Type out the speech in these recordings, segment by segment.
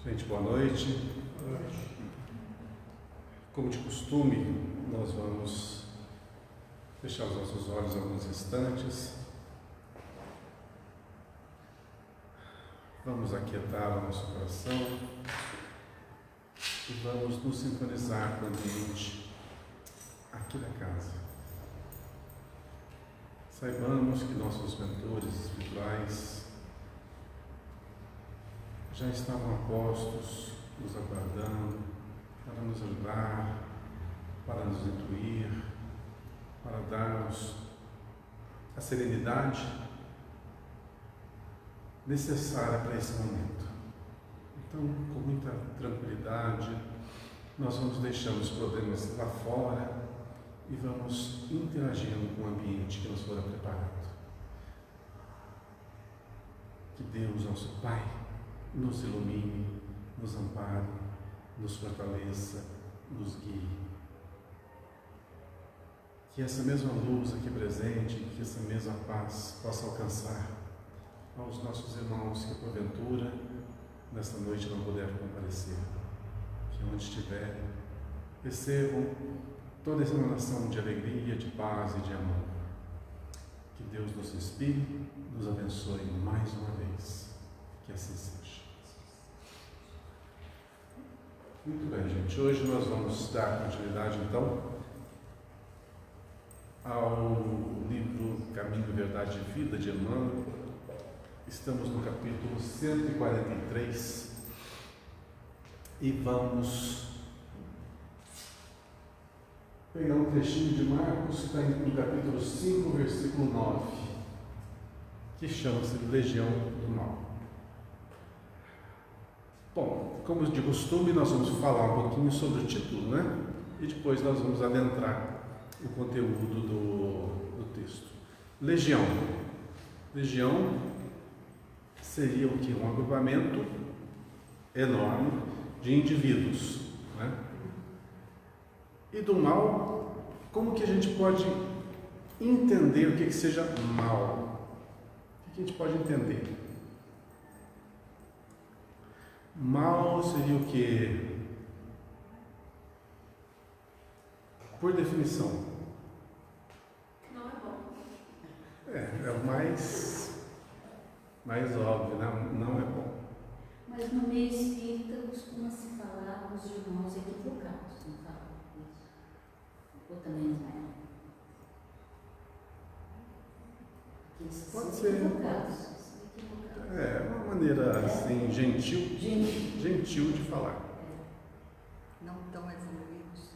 Gente, boa noite. Como de costume, nós vamos fechar os nossos olhos alguns instantes. Vamos aquietar o nosso coração e vamos nos sintonizar com o ambiente aqui da casa. Saibamos que nossos mentores espirituais já estavam a postos, nos aguardando, para nos ajudar, para nos intuir, para dar-nos a serenidade necessária para esse momento. Então, com muita tranquilidade, nós vamos deixando os problemas lá fora e vamos interagindo com o ambiente que nos fora preparado. Que Deus, nosso Pai, nos ilumine, nos ampare, nos fortaleça, nos guie. Que essa mesma luz aqui presente, que essa mesma paz possa alcançar aos nossos irmãos que porventura nesta noite não puderam comparecer. Que onde estiverem, recebam toda essa emanação de alegria, de paz e de amor. Que Deus nos inspire, nos abençoe mais uma vez. Que assim seja. Muito bem, gente. Hoje nós vamos dar continuidade, então, ao livro Caminho, Verdade e Vida, de Emmanuel. Estamos no capítulo 143 e vamos pegar um trechinho de Marcos, que está no capítulo 5, versículo 9, que chama-se Legião do Mal. Bom, como de costume, nós vamos falar um pouquinho sobre o título, né? E depois nós vamos adentrar o conteúdo do texto. Legião. Legião seria o que? Um agrupamento enorme de indivíduos, né? E do mal, como que a gente pode entender o que seja mal? O que a gente pode entender? Mal seria o que? Por definição. Não é bom. É o mais óbvio, né? Não é bom. Mas no meio espírita costuma-se falar os irmãos equivocados, não fala isso? Ou também não é? Porque eles Pode são ser. equivocados. É uma maneira assim gentil de falar. Não tão evoluídos.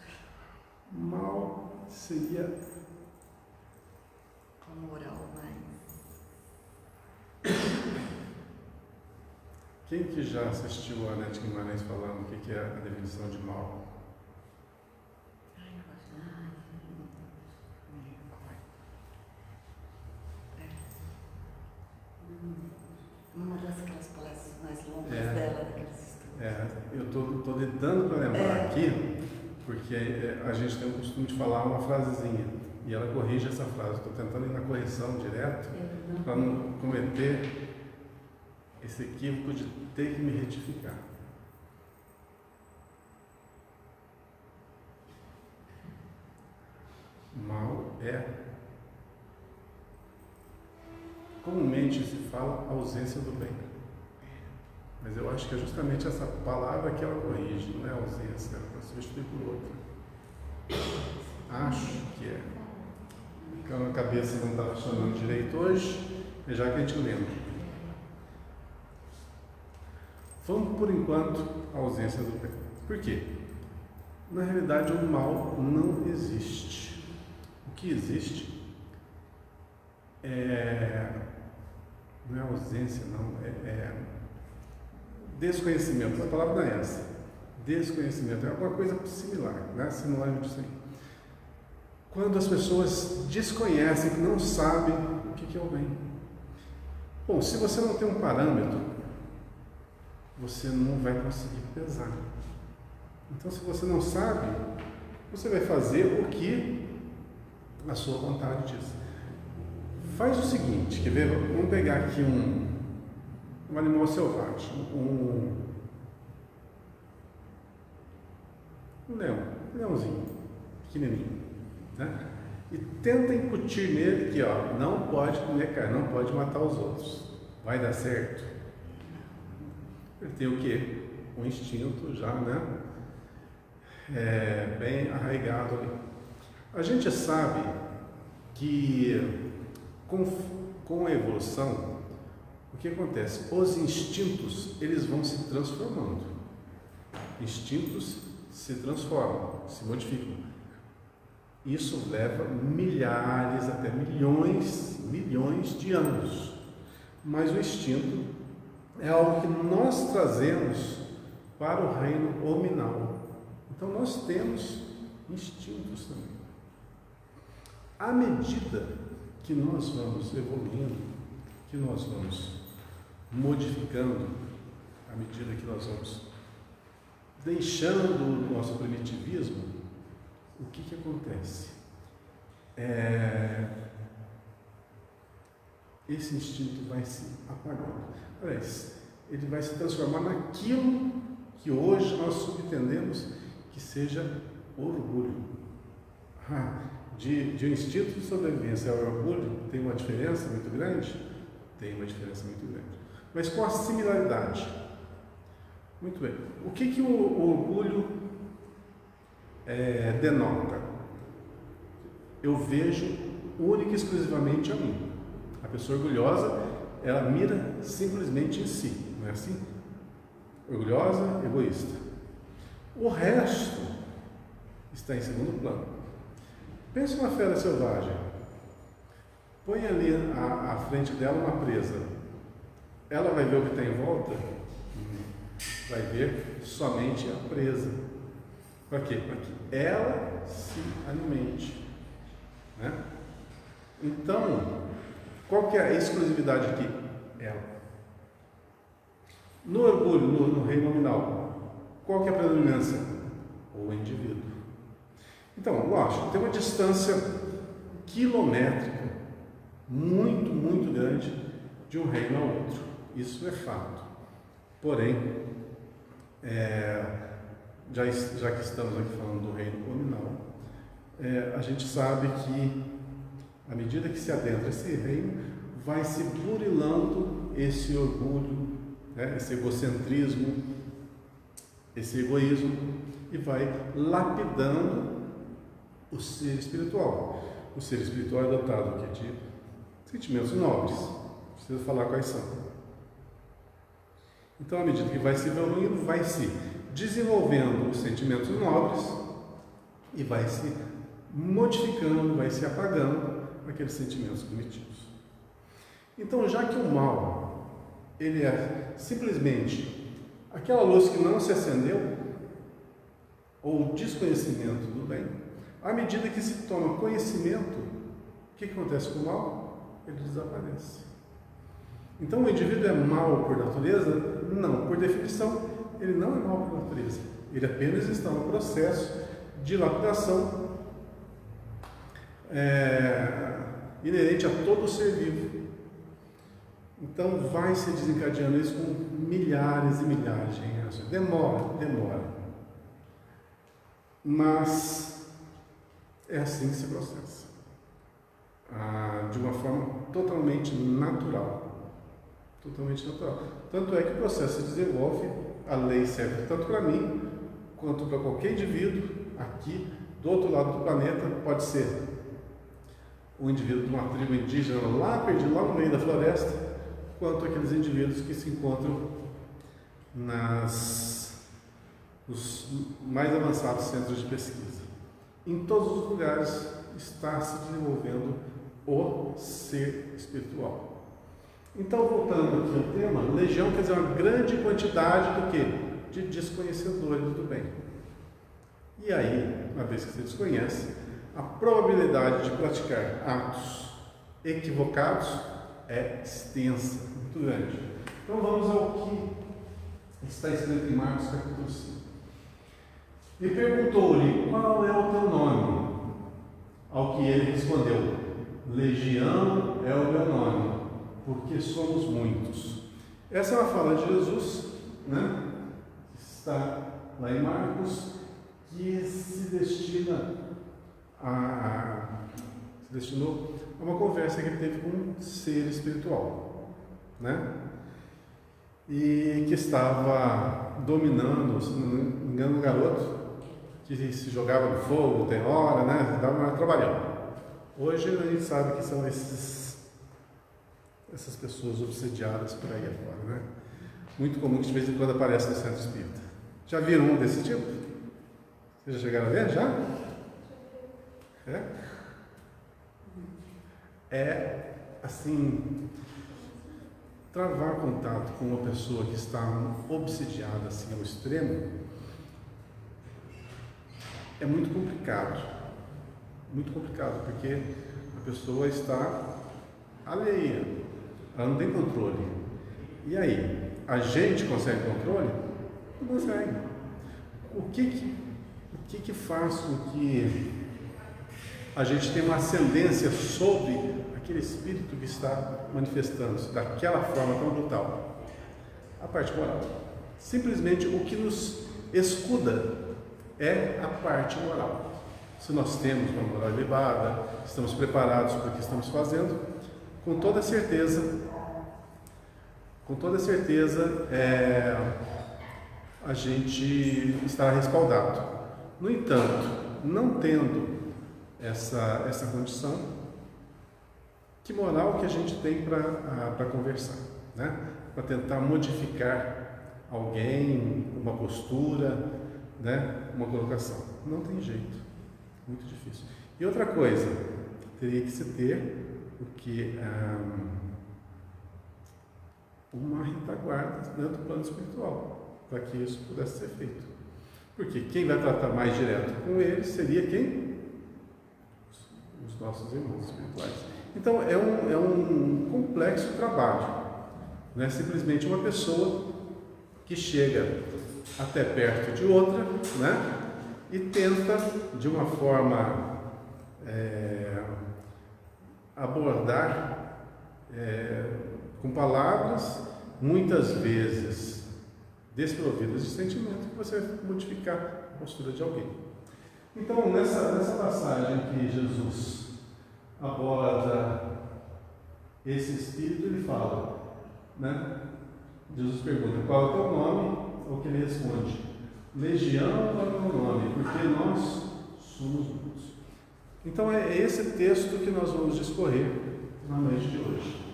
Mal seria Com moral mais. quem que já assistiu a Anete Guimarães falando o que é a definição de mal? Ai, eu acho. Uma daquelas palestras mais longas dela, daqueles estudos. Eu estou tentando para lembrar aqui, porque a gente tem o costume de falar uma frasezinha e ela corrige essa frase. Estou tentando ir na correção direto para não cometer esse equívoco de ter que me retificar. Mal é, comumente se fala, ausência do bem. Mas eu acho que é justamente essa palavra que ela corrige, não é ausência, ela substitui por outra. Acho que é. Então a cabeça não está funcionando direito hoje, é já que a gente lembra. Vamos, por enquanto, à ausência do bem. Por quê? Na realidade, o mal não existe. O que existe não é ausência, não, é desconhecimento. A palavra não é essa. Desconhecimento é alguma coisa similar, né? Sinônimo disso aí. Quando as pessoas desconhecem, não sabem o que é o bem. Bom, se você não tem um parâmetro, você não vai conseguir pesar. Então, se você não sabe, você vai fazer o que a sua vontade diz. Faz o seguinte, quer ver? Vamos pegar aqui um animal selvagem, um leãozinho, pequenininho, né? E tenta incutir nele que, ó, não pode comer carne, não pode matar os outros. Vai dar certo? Ele tem o quê? Um instinto já, né? Bem arraigado ali. A gente sabe que com a evolução, o que acontece? Os instintos, eles vão se transformando. Instintos se transformam, se modificam. Isso leva milhares, até milhões de anos. Mas o instinto é algo que nós trazemos para o reino hominal. Então nós temos instintos também. À medida que nós vamos evoluindo, que nós vamos modificando, à medida que nós vamos deixando o nosso primitivismo, o que acontece? Esse instinto vai se apagando. Aliás, ele vai se transformar naquilo que hoje nós subentendemos que seja orgulho. De um instinto de sobrevivência ao orgulho tem uma diferença muito grande? Tem uma diferença muito grande. Mas com a similaridade. Muito bem. O que o orgulho denota? Eu vejo única e exclusivamente a mim. A pessoa orgulhosa, ela mira simplesmente em si, não é assim? Orgulhosa, egoísta. O resto está em segundo plano. Pensa uma fera selvagem. Põe ali à frente dela uma presa. Ela vai ver o que está em volta? Vai ver somente a presa. Para quê? Para que ela se alimente. Né? Então, qual que é a exclusividade aqui? Ela. No orgulho, no reino nominal, qual que é a predominância? O indivíduo. Então, lógico, tem uma distância quilométrica muito, muito grande de um reino ao outro. Isso é fato. Porém, já que estamos aqui falando do reino nominal, a gente sabe que, à medida que se adentra esse reino, vai se burilando esse orgulho, né, esse egocentrismo, esse egoísmo, e vai lapidando o ser espiritual. O ser espiritual é dotado de sentimentos nobres. Preciso falar quais são. Então, à medida que vai se evoluindo, vai se desenvolvendo os sentimentos nobres e vai se modificando, vai se apagando aqueles sentimentos primitivos. Então, já que o mal, ele é simplesmente aquela luz que não se acendeu, ou desconhecimento do bem, à medida que se toma conhecimento, o que acontece com o mal? Ele desaparece. Então, o indivíduo é mau por natureza? Não. Por definição, ele não é mau por natureza. Ele apenas está no processo de lapidação inerente a todo ser vivo. Então, vai se desencadeando isso com milhares e milhares de reações. Demora. Mas é assim que se processa. De uma forma totalmente natural. Tanto é que o processo se desenvolve, a lei serve tanto para mim, quanto para qualquer indivíduo aqui, do outro lado do planeta. Pode ser um indivíduo de uma tribo indígena lá perdido, lá no meio da floresta, quanto aqueles indivíduos que se encontram nos mais avançados centros de pesquisa. Em todos os lugares está se desenvolvendo o ser espiritual. Então, voltando aqui ao tema, legião quer dizer uma grande quantidade do quê? De desconhecedores do bem. E aí, uma vez que você desconhece, a probabilidade de praticar atos equivocados é extensa, muito grande. Então, vamos ao que está escrito em Marcos capítulo 5. E perguntou-lhe: qual é o teu nome? Ao que ele respondeu: Legião é o meu nome, porque somos muitos. Essa é uma fala de Jesus, né? Está lá em Marcos, que se destinou a uma conversa que ele teve com um ser espiritual, né? E que estava dominando, se não me engano, um garoto que se jogava no fogo, tem hora, né? Estava trabalhando. Hoje a gente sabe que são essas pessoas obsediadas por aí afora, né? Muito comum que de vez em quando aparece no centro espírita. Já viram um desse tipo? Vocês já chegaram a ver? Já? É assim, travar contato com uma pessoa que está obsediada assim ao extremo é muito complicado, porque a pessoa está alheia, ela não tem controle. E aí, a gente consegue controle? Não consegue. O que faz com que a gente tenha uma ascendência sobre aquele espírito que está manifestando-se daquela forma tão brutal? A parte moral. Simplesmente o que nos escuda é a parte moral. Se nós temos uma moral elevada, estamos preparados para o que estamos fazendo, com toda certeza, a gente estará respaldado. No entanto, não tendo essa condição, que moral que a gente tem para conversar, né? Para tentar modificar alguém, uma postura, né? Uma colocação. Não tem jeito, muito difícil. E outra coisa, teria que se ter uma retaguarda dentro do plano espiritual, para que isso pudesse ser feito. Porque quem vai tratar mais direto com eles seria quem? Os nossos irmãos espirituais. Então é um complexo trabalho. Não é simplesmente uma pessoa que chega até perto de outra, né? E tenta de uma forma abordar com palavras muitas vezes desprovidas de sentimento, que você vai modificar a postura de alguém. Então, nessa passagem que Jesus aborda esse espírito, ele fala, né? Jesus pergunta: qual é o teu nome? O que ele responde: Legião é o meu nome, porque nós somos muitos. Então é esse texto que nós vamos discorrer na noite de hoje,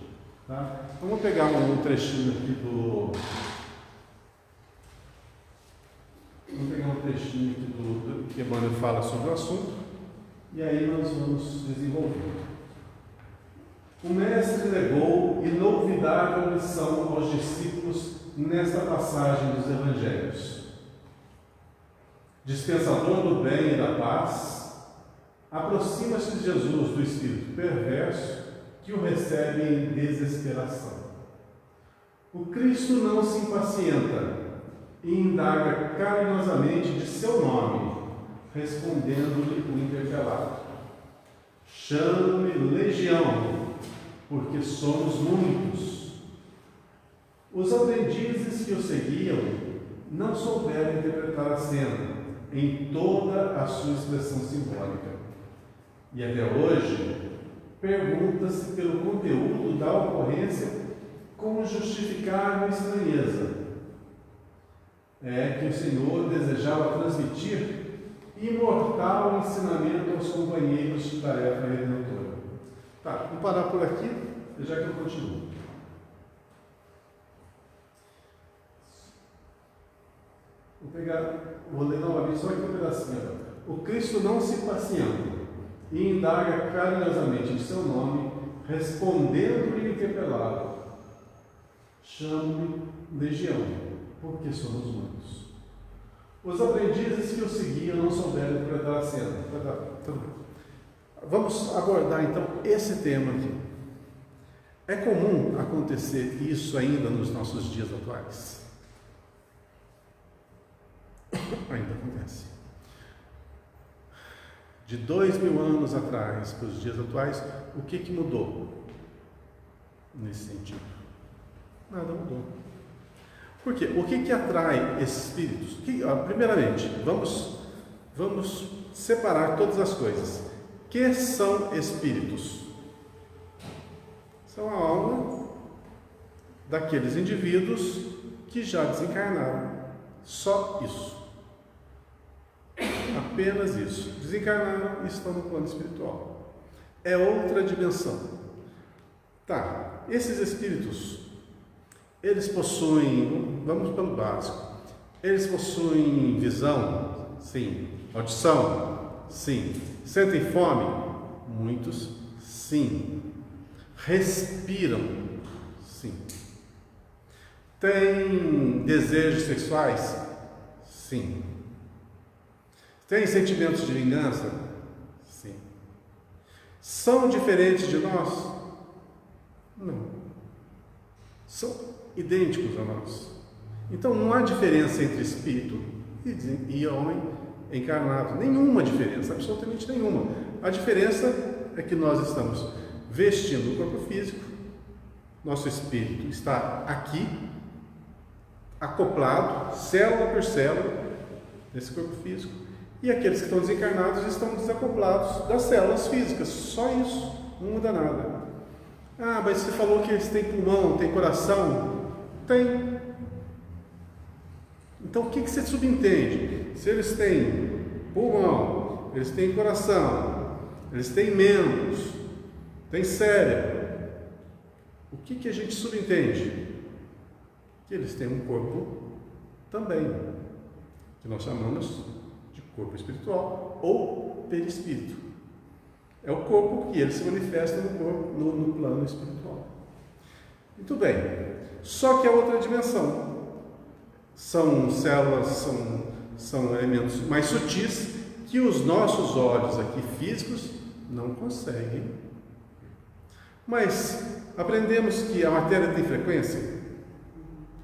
tá? Vamos pegar um trechinho aqui do que Emmanuel fala sobre o assunto, e aí nós vamos desenvolver. O Mestre legou inolvidável lição aos discípulos nesta passagem dos Evangelhos. Dispensador do bem e da paz, aproxima-se de Jesus do espírito perverso que o recebe em desesperação. O Cristo não se impacienta e indaga carinhosamente de seu nome, respondendo-lhe o interpelado: chamo-me Legião, porque somos muitos. Os aprendizes que o seguiam não souberam interpretar a cena em toda a sua expressão simbólica. E até hoje, pergunta-se pelo conteúdo da ocorrência como justificar a estranheza. É que o Senhor desejava transmitir imortal ensinamento aos companheiros de tarefa redentora. Tá, vou parar por aqui, já que eu continuo. Vou ler novamente só aqui um pedacinho. O Cristo não se impacienta e indaga carinhosamente em seu nome, respondendo-lhe o interpelado: chamo-me Legião, porque somos muitos. Os aprendizes que o seguiam não souberam interpretar a cena. Vamos abordar então esse tema aqui. É comum acontecer isso ainda nos nossos dias atuais? Ainda acontece. De 2000 anos atrás para os dias atuais, o que mudou nesse sentido? Nada mudou. Por quê? O que atrai esses espíritos? Primeiramente, vamos vamos separar todas as coisas. Que são espíritos? São a alma daqueles indivíduos que já desencarnaram. Só isso. Apenas isso. Desencarnaram e estão no plano espiritual. É outra dimensão. Tá, esses espíritos, eles possuem, vamos pelo básico, eles possuem visão? Sim. Audição? Sim. Sentem fome? Muitos? Sim. Respiram? Sim. Têm desejos sexuais? Sim. Têm sentimentos de vingança? Sim. São diferentes de nós? Não. São idênticos a nós. Então não há diferença entre espírito e homem encarnado. Nenhuma diferença, absolutamente nenhuma. A diferença é que nós estamos vestindo o corpo físico, nosso espírito está aqui, acoplado, célula por célula, nesse corpo físico, e aqueles que estão desencarnados estão desacoplados das células físicas. Só isso, não muda nada. Ah, mas você falou que eles têm pulmão, têm coração? Tem. Então o que você subentende? Se eles têm pulmão, eles têm coração, eles têm membros, têm cérebro, o que a gente subentende? Que eles têm um corpo também, que nós chamamos de corpo espiritual ou perispírito. É o corpo que ele se manifesta no plano espiritual. Muito bem. Só que é outra dimensão. São células, são elementos mais sutis que os nossos olhos aqui físicos não conseguem. Mas aprendemos que a matéria tem frequência?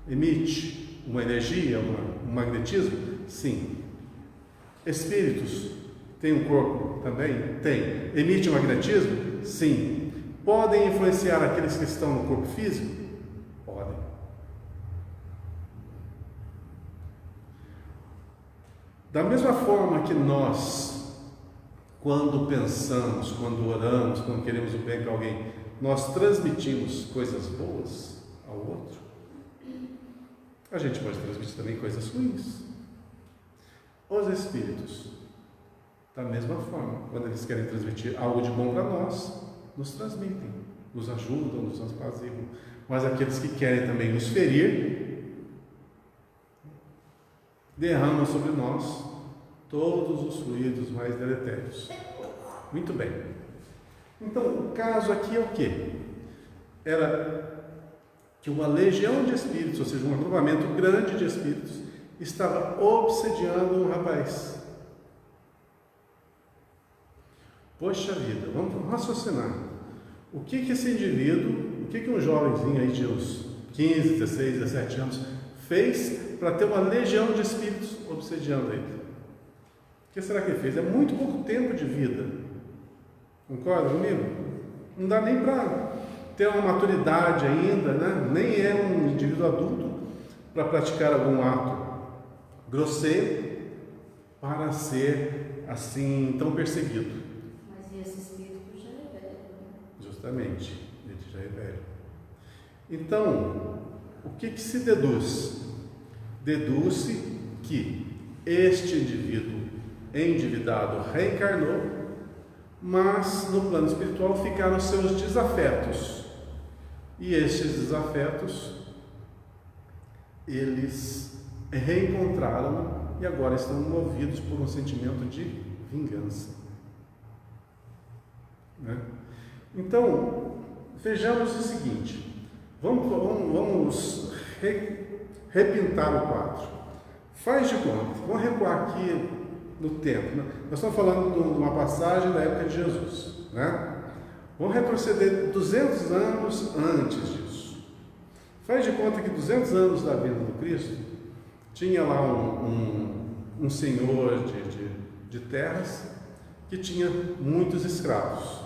Emite uma energia, um magnetismo? Sim. Espíritos têm um corpo também? Tem. Emite um magnetismo? Sim. Podem influenciar aqueles que estão no corpo físico? Podem. Da mesma forma que nós, quando pensamos, quando oramos, quando queremos o bem para alguém, nós transmitimos coisas boas ao outro, a gente pode transmitir também coisas ruins. Os espíritos, da mesma forma, quando eles querem transmitir algo de bom para nós, nos transmitem, nos ajudam, nos apaziguam. Mas aqueles que querem também nos ferir, derramam sobre nós todos os fluidos mais deletérios. Muito bem. Então, o caso aqui é o quê? Era que uma legião de espíritos, ou seja, um agrupamento grande de espíritos, estava obsediando um rapaz. Poxa vida, vamos raciocinar. O que esse indivíduo, o que um jovenzinho aí de uns 15, 16, 17 anos fez para ter uma legião de espíritos obsediando ele? O que será que ele fez? É muito pouco tempo de vida. Concorda comigo? Não dá nem para ter uma maturidade ainda, né? Nem é um indivíduo adulto para praticar algum ato grosseiro para ser assim tão perseguido. Mas esse espírito já é velho, né? Justamente, ele já é velho. Então, o que se deduz? Deduz-se que este indivíduo endividado reencarnou, mas no plano espiritual ficaram seus desafetos. E estes desafetos, eles reencontraram e agora estão movidos por um sentimento de vingança. Né? Então, vejamos o seguinte, vamos repintar o quadro. Faz de conta, vamos recuar aqui no tempo. Nós estamos falando de uma passagem da época de Jesus, né? Vamos retroceder 200 anos antes disso. Faz de conta que 200 anos da vinda do Cristo, tinha lá um senhor de terras que tinha muitos escravos.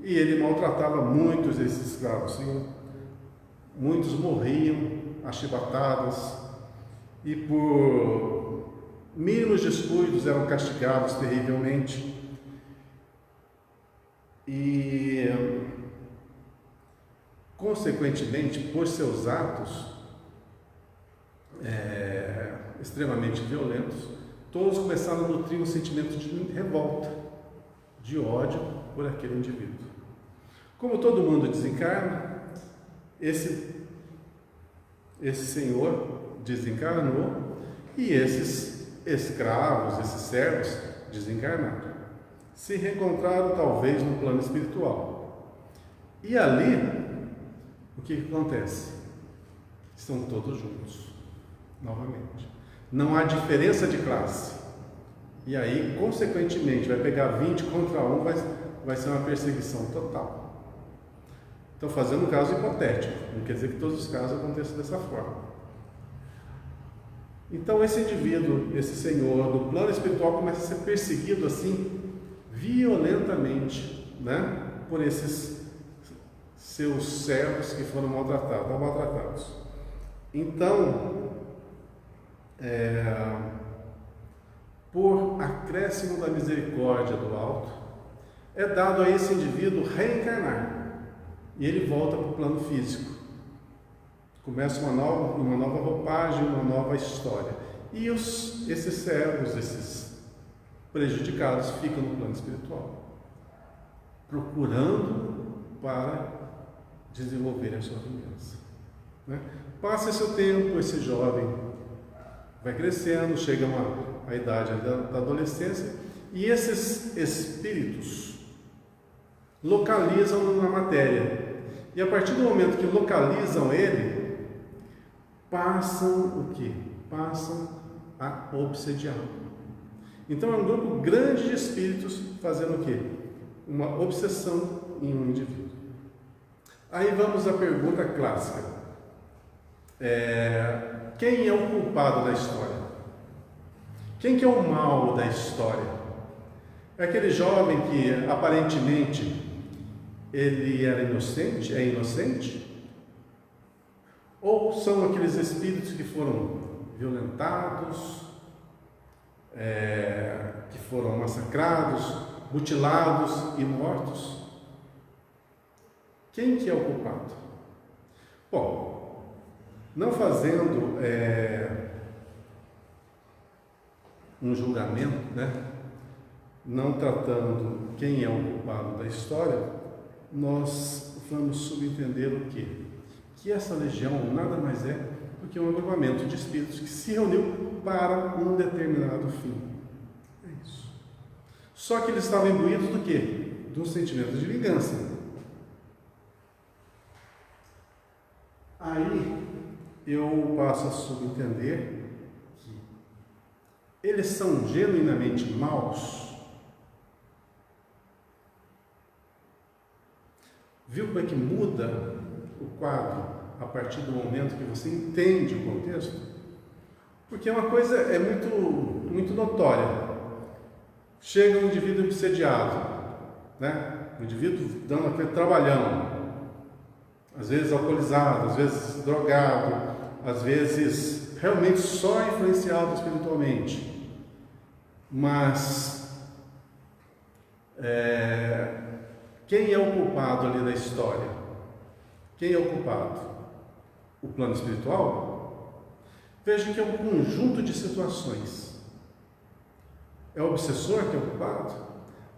E ele maltratava muitos desses escravos. Muitos morriam achibatados e por mínimos descuidos eram castigados terrivelmente. E, consequentemente, por seus atos extremamente violentos, todos começaram a nutrir um sentimento de revolta, de ódio por aquele indivíduo. Como todo mundo desencarna, esse senhor desencarnou e esses escravos, esses servos desencarnaram. Se reencontraram talvez no plano espiritual. E ali, o que acontece? Estão todos juntos, novamente. Não há diferença de classe. E aí, consequentemente, vai pegar 20 contra 1, vai ser uma perseguição total. Estou fazendo um caso hipotético, não quer dizer que todos os casos aconteçam dessa forma. Então, esse indivíduo, esse senhor do plano espiritual começa a ser perseguido assim, violentamente, né, por esses seus servos que foram maltratados. Então, por acréscimo da misericórdia do alto, é dado a esse indivíduo reencarnar e ele volta para o plano físico. Começa uma nova roupagem, uma nova história. E esses servos, esses prejudicados, ficam no plano espiritual, procurando para desenvolver a sua vingança. Né? Passa esse tempo, esse jovem vai crescendo, chega à idade da adolescência, e esses espíritos localizam-no na matéria. E a partir do momento que localizam ele, passam o quê? Passam a obsediá-lo. Então é um grupo grande de espíritos fazendo o quê? Uma obsessão em um indivíduo. Aí vamos à pergunta clássica. Quem é o culpado da história? Quem que é o mal da história? É aquele jovem que aparentemente ele era inocente, é inocente? Ou são aqueles espíritos que foram violentados, que foram massacrados, mutilados e mortos? Quem que é o culpado? Bom, não fazendo um julgamento, né? Não tratando quem é o culpado da história, nós vamos subentender o quê? Que essa legião nada mais é do que um agrupamento de espíritos que se reuniu para um determinado fim. É isso. Só que eles estavam imbuídos do quê? De um sentimento de vingança. Aí eu passo a subentender que eles são genuinamente maus. Viu como é que muda o quadro a partir do momento que você entende o contexto? Porque uma coisa é muito notória. Chega um indivíduo obsediado, né? Um indivíduo dando aquele trabalhão, às vezes alcoolizado, às vezes drogado, às vezes realmente só influenciado espiritualmente. Mas quem é o culpado ali da história? Quem é o culpado? O plano espiritual? Veja que é um conjunto de situações. É o obsessor que é o culpado?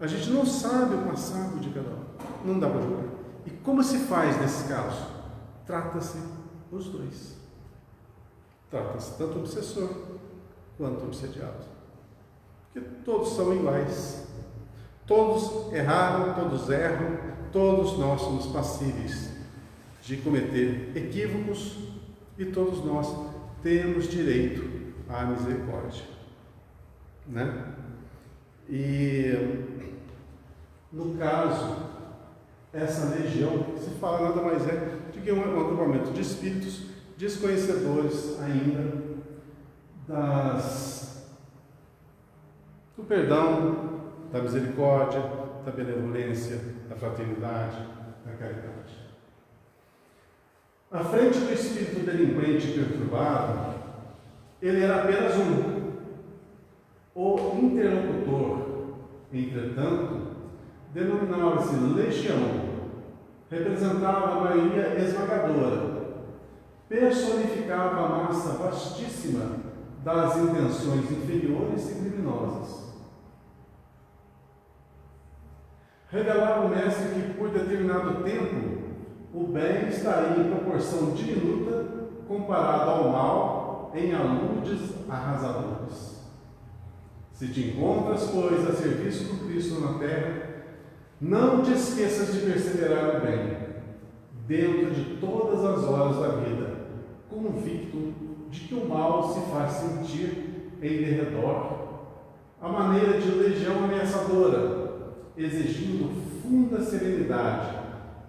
A gente não sabe o passado de cada um. Não dá para julgar. E como se faz nesse caso? Trata-se os dois. Trata-se tanto o obsessor quanto o obsediado. Porque todos são iguais. Todos erraram, todos erram, todos nós somos passíveis de cometer equívocos e todos nós temos direito à misericórdia, né? E no caso, essa legião se fala nada mais é do que um agrupamento de espíritos desconhecedores ainda do perdão, da misericórdia, da benevolência, da fraternidade, da caridade. À frente do espírito delinquente perturbado, ele era apenas um. O interlocutor, entretanto, denominava-se legião, representava a maioria esmagadora, personificava a massa vastíssima das intenções inferiores e criminosas. Revelava o mestre que, por determinado tempo, o bem estaria em proporção diminuta comparado ao mal em aludes arrasadores. Se te encontras, pois, a serviço do Cristo na terra, não te esqueças de perseverar no bem, dentro de todas as horas da vida, convicto de que o mal se faz sentir em derredor, à maneira de legião ameaçadora, exigindo funda serenidade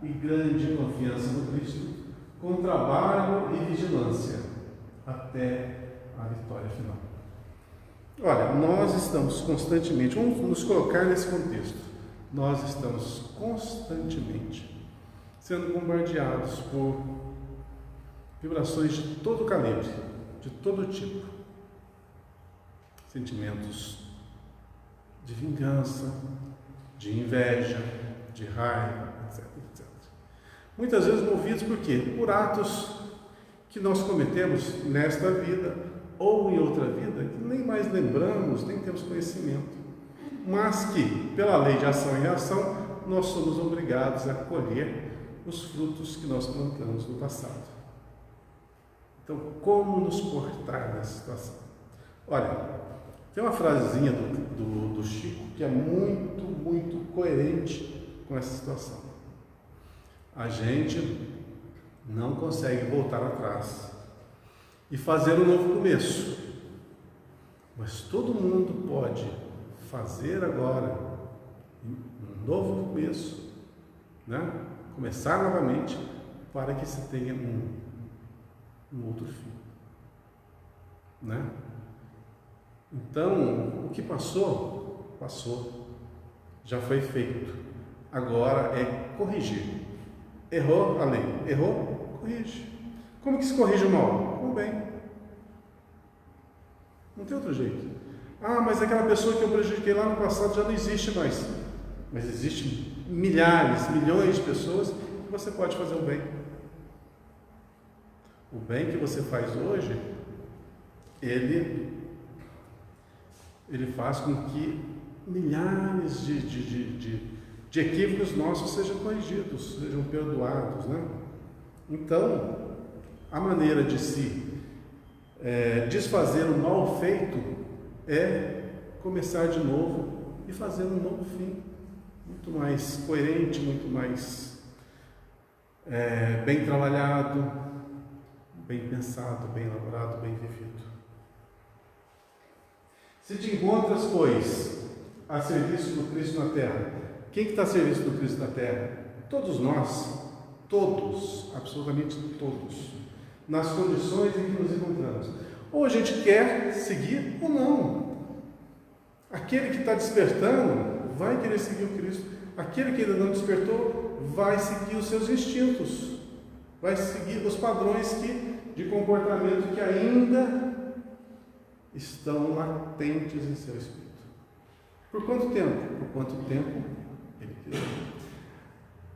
e grande confiança no Cristo, com trabalho e vigilância, até a vitória final. Olha, nós estamos constantemente, vamos nos colocar nesse contexto, nós estamos constantemente sendo bombardeados por vibrações de todo calibre, de todo tipo, sentimentos de vingança, de inveja, de raiva, etc, etc. Muitas vezes movidos por quê? Por atos que nós cometemos nesta vida ou em outra vida que nem mais lembramos, nem temos conhecimento, mas que, pela lei de ação e reação, nós somos obrigados a colher os frutos que nós plantamos no passado. Então, como nos portar nessa situação? Olha, tem uma frasezinha do Chico que é muito, muito coerente com essa situação. A gente não consegue voltar atrás e fazer um novo começo, mas todo mundo pode fazer agora um novo começo, né? Começar novamente para que se tenha um outro fim, né? Então, o que passou, passou, já foi feito. Agora é corrigir. Errou a lei, errou, corrige. Como que se corrige o mal? Com o bem. Não tem outro jeito. Ah, mas aquela pessoa que eu prejudiquei lá no passado já não existe mais. Mas existem milhares, milhões de pessoas que você pode fazer o bem. O bem que você faz hoje, ele faz com que milhares de equívocos nossos sejam corrigidos, sejam perdoados, né? Então, a maneira de se desfazer o mal feito é começar de novo e fazer um novo fim, muito mais coerente, muito mais bem trabalhado, bem pensado, bem elaborado, bem vivido. Se te encontras, pois, a serviço do Cristo na terra, quem que está a serviço do Cristo na terra? Todos nós, todos, absolutamente todos, nas condições em que nos encontramos. Ou a gente quer seguir ou não. Aquele que está despertando vai querer seguir o Cristo. Aquele que ainda não despertou vai seguir os seus instintos, vai seguir os padrões de comportamento que ainda estão latentes em seu espírito. Por quanto tempo? Por quanto tempo ele quiser.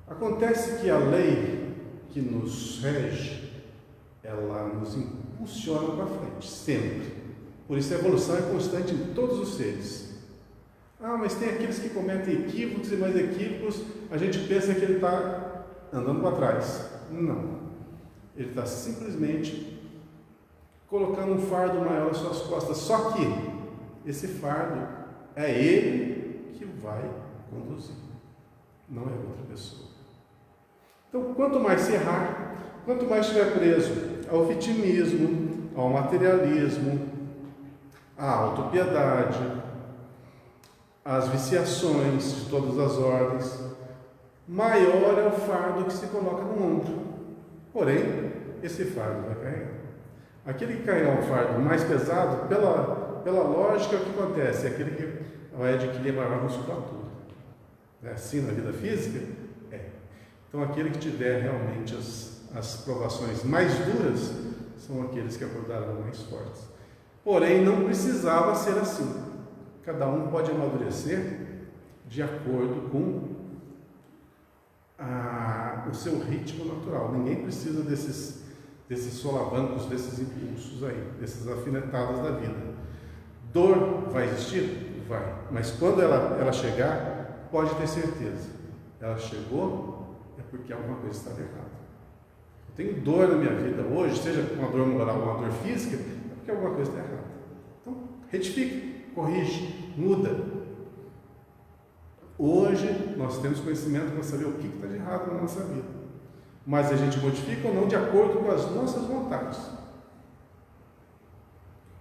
Acontece que a lei que nos rege, ela nos impulsiona para frente, sempre. Por isso a evolução é constante em todos os seres. Ah, mas tem aqueles que cometem equívocos e mais equívocos, a gente pensa que ele está andando para trás. Não. Ele está simplesmente colocando um fardo maior nas suas costas. Só que esse fardo é ele que vai conduzir, não é outra pessoa. Então, quanto mais se errar, quanto mais estiver preso ao vitimismo, ao materialismo, à autopiedade, às viciações de todas as ordens, maior é o fardo que se coloca no ombro. Porém, esse fardo vai carregar. Aquele que carregar um fardo mais pesado, pela lógica, o que acontece? É aquele que vai adquirir maior musculatura. É assim na vida física? É. Então, aquele que tiver realmente as provações mais duras são aqueles que acordarão mais fortes. Porém, não precisava ser assim. cada um pode amadurecer de acordo com o seu ritmo natural. Ninguém precisa desses solavancos, desses impulsos aí, dessas alfinetadas da vida. Dor vai existir? Vai. Mas quando ela chegar, pode ter certeza. Ela chegou, é porque alguma coisa estava errada. Eu tenho dor na minha vida hoje, seja uma dor moral ou uma dor física, é porque alguma coisa está errada. Então, retifique, corrige, muda. Hoje, nós temos conhecimento para saber o que está de errado na nossa vida. Mas a gente modifica ou não de acordo com as nossas vontades.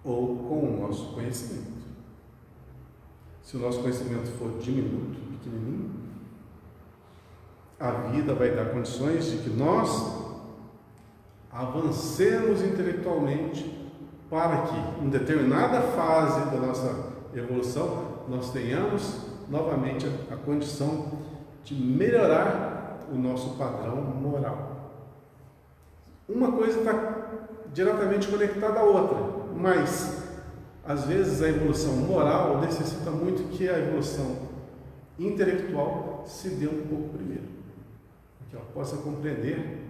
Ou com o nosso conhecimento. Se o nosso conhecimento for diminuto, pequenininho, a vida vai dar condições de que nós avancemos intelectualmente para que, em determinada fase da nossa evolução, nós tenhamos novamente a condição de melhorar o nosso padrão moral. Uma coisa está diretamente conectada à outra, mas às vezes a evolução moral necessita muito que a evolução intelectual se dê um pouco primeiro, que ela possa compreender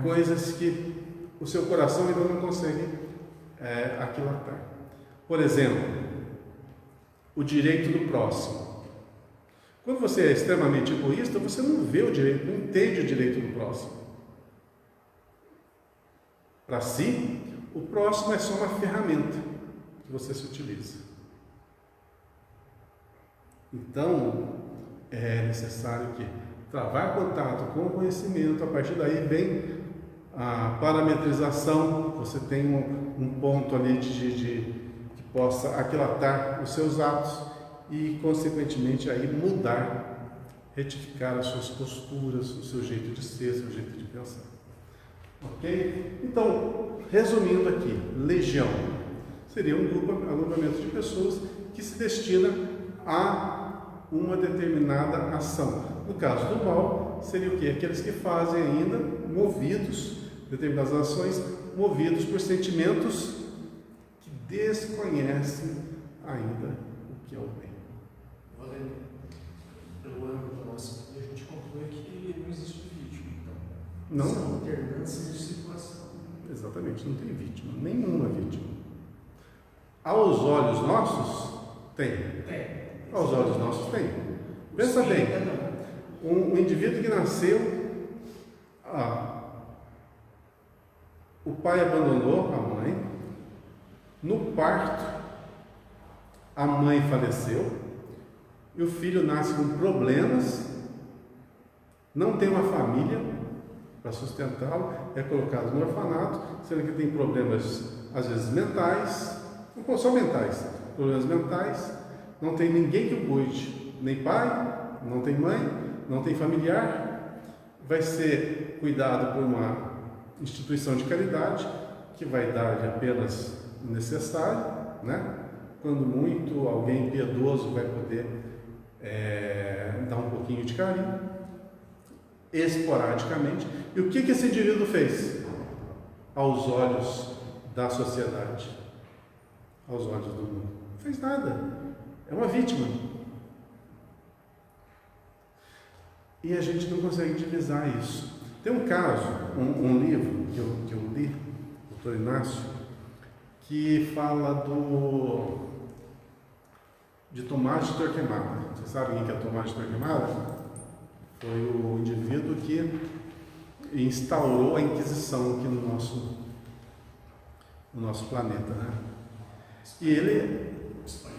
coisas que o seu coração ainda não consegue aquilatar. Por exemplo, o direito do próximo. Quando você é extremamente egoísta, você não vê o direito, não entende o direito do próximo. Para si, o próximo é só uma ferramenta que você se utiliza. Então, é necessário que travar contato com o conhecimento, a partir daí vem a parametrização, você tem um ponto ali que possa aquilatar os seus atos e, consequentemente, aí mudar, retificar as suas posturas, o seu jeito de ser, o seu jeito de pensar. Ok? Então, resumindo aqui, legião seria um agrupamento de pessoas que se destina a uma determinada ação. No caso do mal, seria o quê? Aqueles que fazem ainda movidos, determinadas ações, movidos por sentimentos que desconhecem ainda o que é o bem. Valendo pelo âmbito da nossa vida, a gente conclui que não existe vítima, então. Não. São alternâncias de situação. Exatamente, não tem vítima, nenhuma vítima. Aos olhos nossos, tem. Tem. Aos olhos nossos, tem. Pensa bem, um indivíduo que nasceu, o pai abandonou a mãe, no parto, a mãe faleceu, e o filho nasce com problemas, não tem uma família para sustentá-lo, é colocado no orfanato, sendo que tem problemas, às vezes, mentais, não só mentais, problemas mentais, não tem ninguém que o cuide, nem pai, não tem mãe, não tem familiar, vai ser cuidado por uma instituição de caridade, que vai dar-lhe apenas o necessário, né? Quando muito, alguém piedoso vai poder dar um pouquinho de carinho, esporadicamente. E o que esse indivíduo fez? Aos olhos da sociedade, aos olhos do mundo. Não fez nada. É uma vítima. E a gente não consegue divisar isso. Tem um caso, um livro que eu li, do Dr. Inácio, que fala de Tomás de Torquemada. Vocês sabem quem é Tomás de Torquemada? Foi o indivíduo que instaurou a Inquisição aqui no nosso planeta, né? E ele espanhol.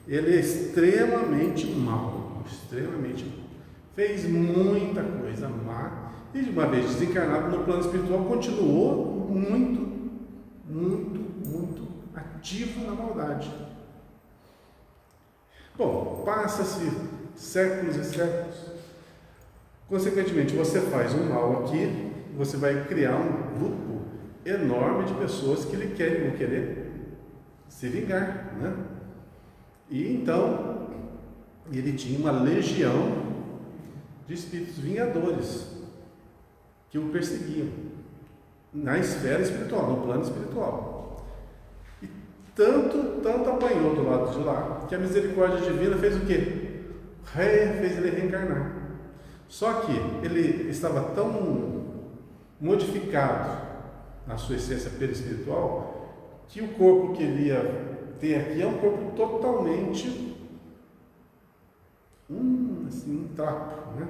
Ele é extremamente mau, extremamente mau. Fez muita coisa má e, de uma vez desencarnado no plano espiritual, continuou muito, muito, muito ativo na maldade. Bom, passa-se séculos e séculos. Consequentemente, você faz um mal aqui, você vai criar um grupo enorme de pessoas que vão querer se vingar, né? E então, ele tinha uma legião de espíritos vingadores que o perseguiam na esfera espiritual, no plano espiritual. E Tanto apanhou do lado de lá, que a misericórdia divina fez o quê? Fez ele reencarnar. Só que ele estava tão modificado na sua essência perispiritual que o corpo que ele ia ter aqui é um corpo totalmente um trapo, né?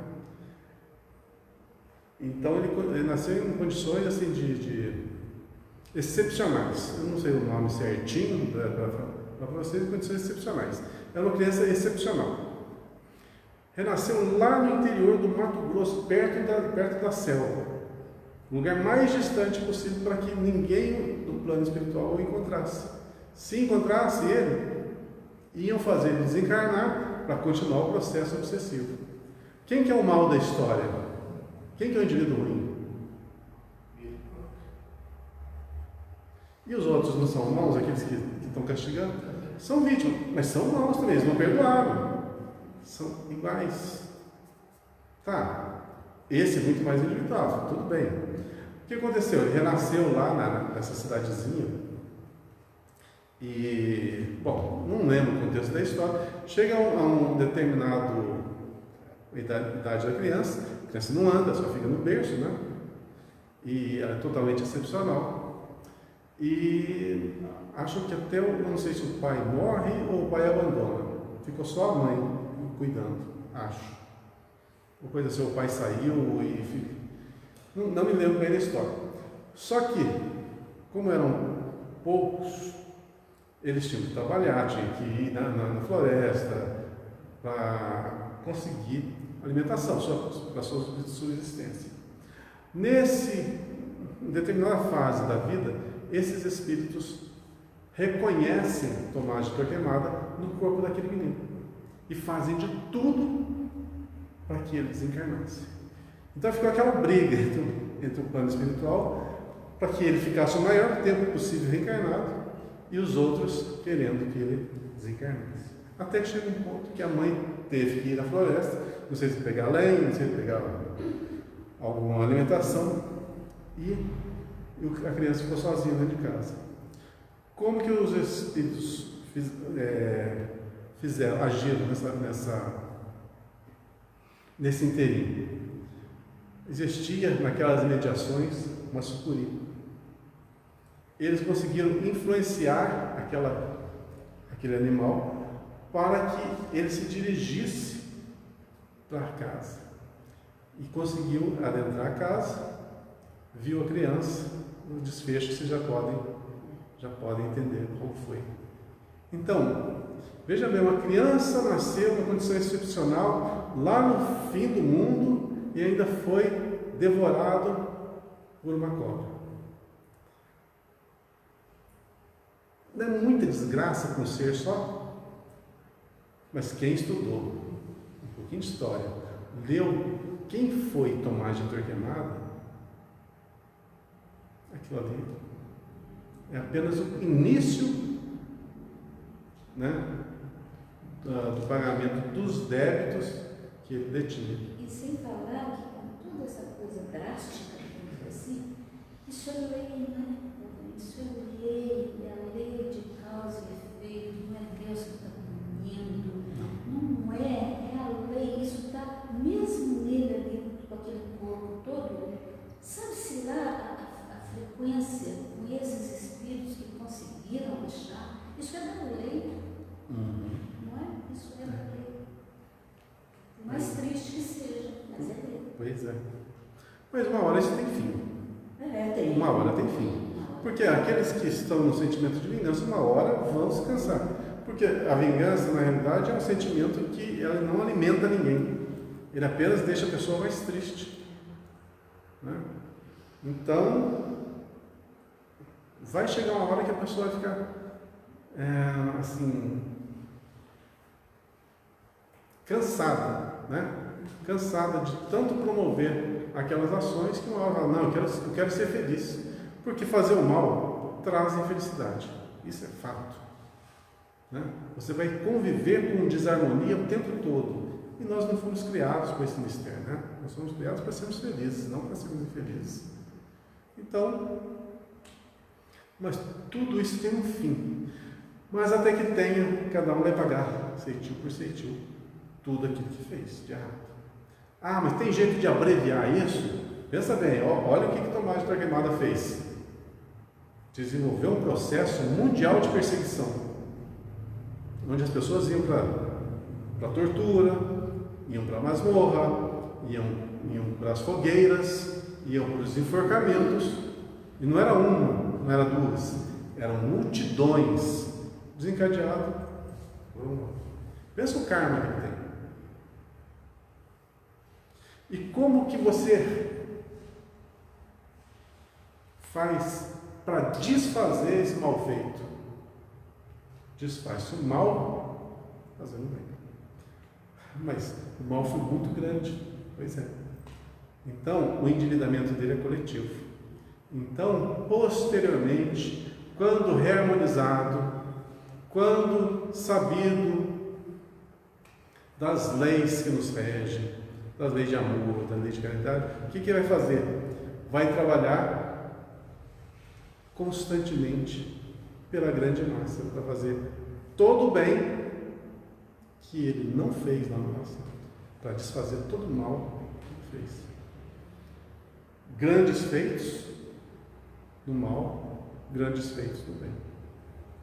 Então ele nasceu em condições assim de excepcionais. Eu não sei o nome certinho para vocês, condições excepcionais. Era uma criança excepcional. Renasceu lá no interior do Mato Grosso, perto da selva. O lugar mais distante possível para que ninguém do plano espiritual o encontrasse. Se encontrasse ele, iam fazer ele desencarnar para continuar o processo obsessivo. Quem que é o mal da história? Quem que é o indivíduo ruim? E os outros não são maus, aqueles que estão castigando? São vítimas, mas são maus também, eles não perdoaram. São iguais. Tá, esse é muito mais individual, tudo bem. O que aconteceu? Ele renasceu lá nessa cidadezinha e, bom, não lembro o contexto da história. Chega a um determinado idade da criança, a criança não anda, só fica no berço, né? E ela é totalmente excepcional. E acho que até, eu não sei se o pai morre ou o pai abandona. Ficou só a mãe cuidando, acho. Ou coisa assim, o pai saiu e não me lembro bem da história. Só que, como eram poucos, eles tinham que trabalhar, tinham que ir na floresta para conseguir alimentação, para a sua subsistência. Em determinada fase da vida, esses espíritos reconhecem Tomás de Torquemada no corpo daquele menino e fazem de tudo para que ele desencarnasse. Então ficou aquela briga entre o plano espiritual para que ele ficasse o maior tempo possível reencarnado e os outros querendo que ele desencarnasse. Até que chega um ponto que a mãe teve que ir à floresta, não sei se pegar lenha, não sei se pegar alguma alimentação, e a criança ficou sozinha dentro de casa. Como que os espíritos agiram nesse inteirinho? Existia naquelas imediações uma sucuri. Eles conseguiram influenciar aquele animal para que ele se dirigisse para casa. E conseguiu adentrar a casa, viu a criança, o desfecho vocês já podem entender como foi. Então, veja bem, uma criança nasceu numa condição excepcional lá no fim do mundo e ainda foi devorado por uma cobra. Não é muita desgraça com um ser só? Mas quem estudou um pouquinho de história, leu quem foi Tomás de Torquemada, aquilo ali é apenas o início, né, do pagamento dos débitos que ele detinha. E sem falar que com toda essa coisa drástica, digamos assim, isso é lei, né? Isso é lei, é a lei de causa e efeito, não é Deus que está punindo, não é a lei, isso está mesmo nele ali, com aquele corpo todo, sabe-se lá a frequência com esses espíritos que conseguiram deixar, isso é da lei, não é? Isso é da lei. Por mais triste que seja, mas é lei. Pois é. Mas uma hora isso tem fim. Tem. Uma hora tem fim. Porque aqueles que estão no sentimento de vingança, uma hora vão se cansar. Porque a vingança, na realidade, é um sentimento que ela não alimenta ninguém. Ele apenas deixa a pessoa mais triste. Né? Então, vai chegar uma hora que a pessoa vai ficar cansada, né? Cansada de tanto promover aquelas ações que uma hora fala, não, eu quero ser feliz. Porque fazer o mal traz infelicidade. Isso é fato. Né? Você vai conviver com desarmonia o tempo todo. E nós não fomos criados com esse mistério. Né? Nós fomos criados para sermos felizes, não para sermos infelizes. Então, mas tudo isso tem um fim. Mas até que tenha, cada um vai pagar ceitil por ceitil tudo aquilo que fez de errado. Ah, mas tem jeito de abreviar isso? Pensa bem, olha o que Tomás de Torquemada fez. Desenvolveu um processo mundial de perseguição, onde as pessoas iam para a tortura, iam para a masmorra, iam para as fogueiras, iam para os enforcamentos, e não era uma, não era duas, eram multidões desencadeadas por um homem. Pensa o karma que tem. E como que você faz para desfazer esse mal feito? Desfaz o mal fazendo bem. Mas o mal foi muito grande. Pois é. Então, o endividamento dele é coletivo. Então, posteriormente, quando reharmonizado, quando sabido das leis que nos regem, das leis de amor, das leis de caridade, o que ele vai fazer? Vai trabalhar constantemente pela grande massa, para fazer todo o bem que ele não fez lá no passado, para desfazer todo o mal que ele fez. Grandes feitos no mal, grandes feitos no bem.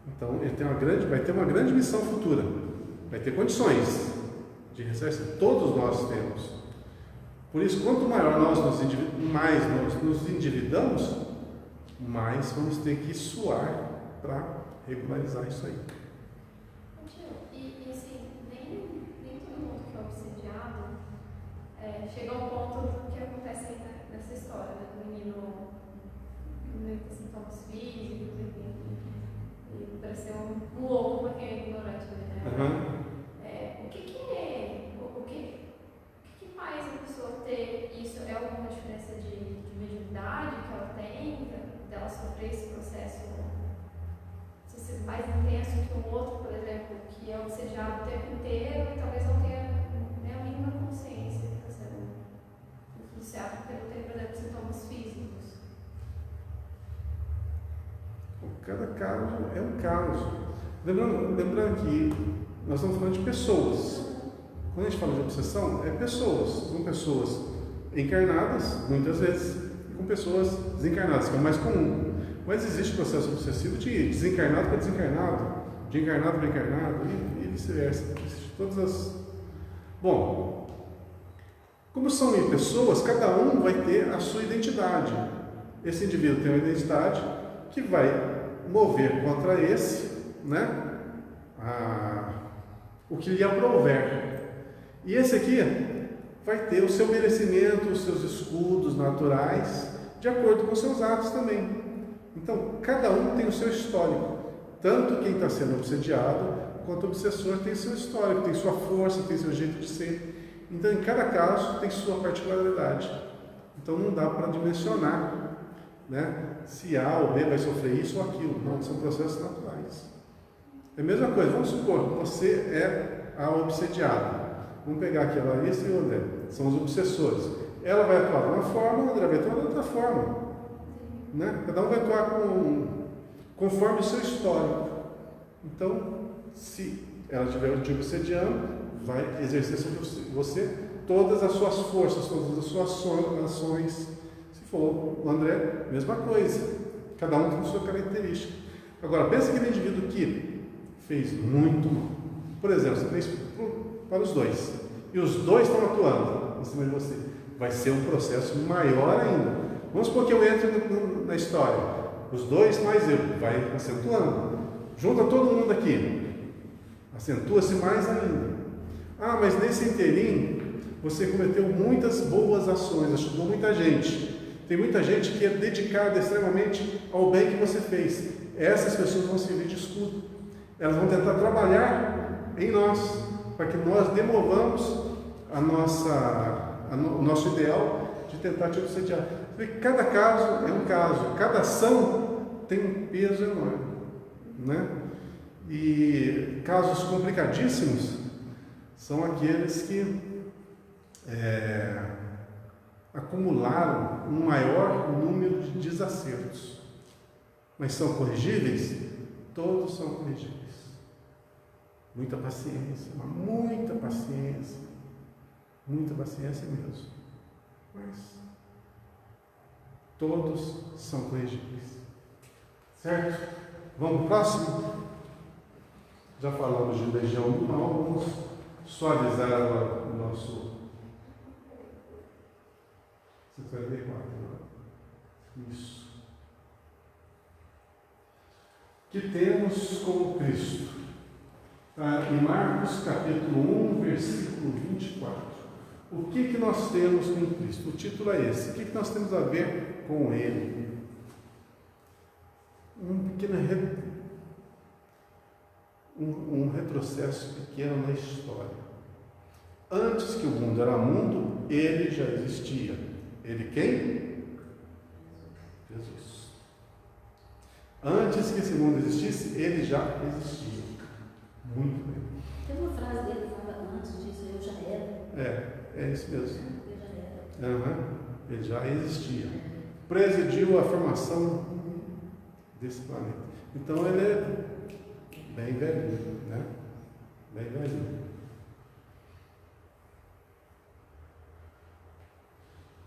Então ele vai ter uma grande missão futura, vai ter condições de ressarcir. Todos nós temos. Por isso, quanto maior mais nós nos endividamos, mais vamos ter que suar para regularizar isso aí. E assim, nem todo mundo que é obsidiado chega ao ponto do que acontece aí nessa história, né? Do menino com sintomas físicos, e parece um louco para quem é ignorante, né? Uhum. O que faz a pessoa ter isso? É alguma diferença de mediunidade que ela tem, dela sofrer esse processo mais intenso que o outro, por exemplo, que é obsediado o tempo inteiro e talvez não tenha a mínima consciência que está sendo influenciado pelo ter, por exemplo, sintomas físicos? Cada caso é um caso. Lembrando que nós estamos falando de pessoas. Quando a gente fala de obsessão, é pessoas. São pessoas encarnadas, muitas vezes, e com pessoas desencarnadas, que é o mais comum. Mas existe o processo obsessivo de desencarnado para desencarnado, de encarnado para encarnado, e vice-versa. Todas as... Bom, como são pessoas, cada um vai ter a sua identidade. Esse indivíduo tem uma identidade que vai mover contra esse, né, o que lhe aprouver. E esse aqui vai ter o seu merecimento, os seus escudos naturais, de acordo com seus atos também. Então, cada um tem o seu histórico. Tanto quem está sendo obsediado, quanto o obsessor tem seu histórico, tem sua força, tem seu jeito de ser. Então, em cada caso, tem sua particularidade. Então, não dá para dimensionar, né, se A ou B vai sofrer isso ou aquilo. Não, são processos naturais. É a mesma coisa, vamos supor, você é a obsediada. Vamos pegar aqui a Larissa e o André, são os obsessores. Ela vai atuar de uma forma, o André vai atuar de outra forma. Né? Cada um vai atuar conforme o seu histórico. Então, se ela estiver te obsediando, vai exercer sobre você todas as suas forças, todas as suas ações. Se for o André, mesma coisa. Cada um com sua característica. Agora, pensa aquele indivíduo que fez muito mal. Por exemplo, você fez para os dois. E os dois estão atuando em cima de você. Vai ser um processo maior ainda. Vamos supor que eu entre na história. Os dois mais eu. Vai acentuando. Junta todo mundo aqui. Acentua-se mais ainda. Ah, mas nesse inteirinho, você cometeu muitas boas ações, ajudou muita gente. Tem muita gente que é dedicada extremamente ao bem que você fez. Essas pessoas vão servir de escudo. Elas vão tentar trabalhar em nós, para que nós demovamos o nosso ideal de tentar te obsediar. Cada caso é um caso, cada ação tem um peso enorme, né? E casos complicadíssimos são aqueles que acumularam um maior número de desacertos, mas são corrigíveis? todos são corrigíveis. Muita paciência, muita paciência mesmo. Mas todos são corrigíveis. Certo? Vamos para o próximo? Já falamos de legião do mal, vamos suavizar agora o nosso 54. Isso. Que temos como Cristo. Tá? Em Marcos capítulo 1, versículo 24. O que nós temos com Cristo? O título é esse. O que nós temos a ver com Ele? Um retrocesso pequeno na história. Antes que o mundo era mundo, Ele já existia. Ele quem? Jesus. Antes que esse mundo existisse, Ele já existia. Muito bem. Tem uma frase dele que fala antes disso, eu já era. É isso mesmo. Eu já era. Ele já existia. Presidiu a formação desse planeta. Então ele é bem velhinho, né? Bem velhinho.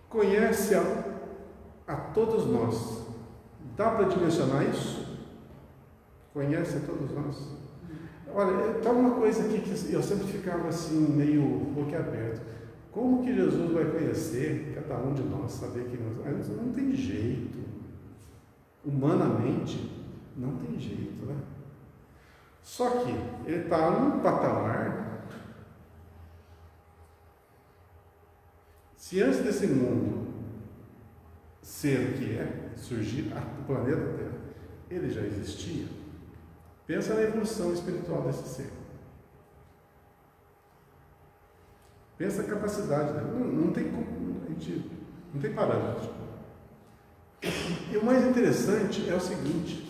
Conhece a todos nós. Dá para dimensionar isso? Conhece a todos nós. Olha, está uma coisa aqui que eu sempre ficava assim, meio boquiaberto. Como que Jesus vai conhecer cada um de nós, saber que nós... Não tem jeito. Humanamente, não tem jeito, né? Só que ele está num patamar. Se antes desse mundo ser o que é, surgir o planeta Terra, ele já existia. Pensa na evolução espiritual desse ser. Pensa a capacidade dele. Não tem como, a gente não tem parâmetro. E o mais interessante é o seguinte,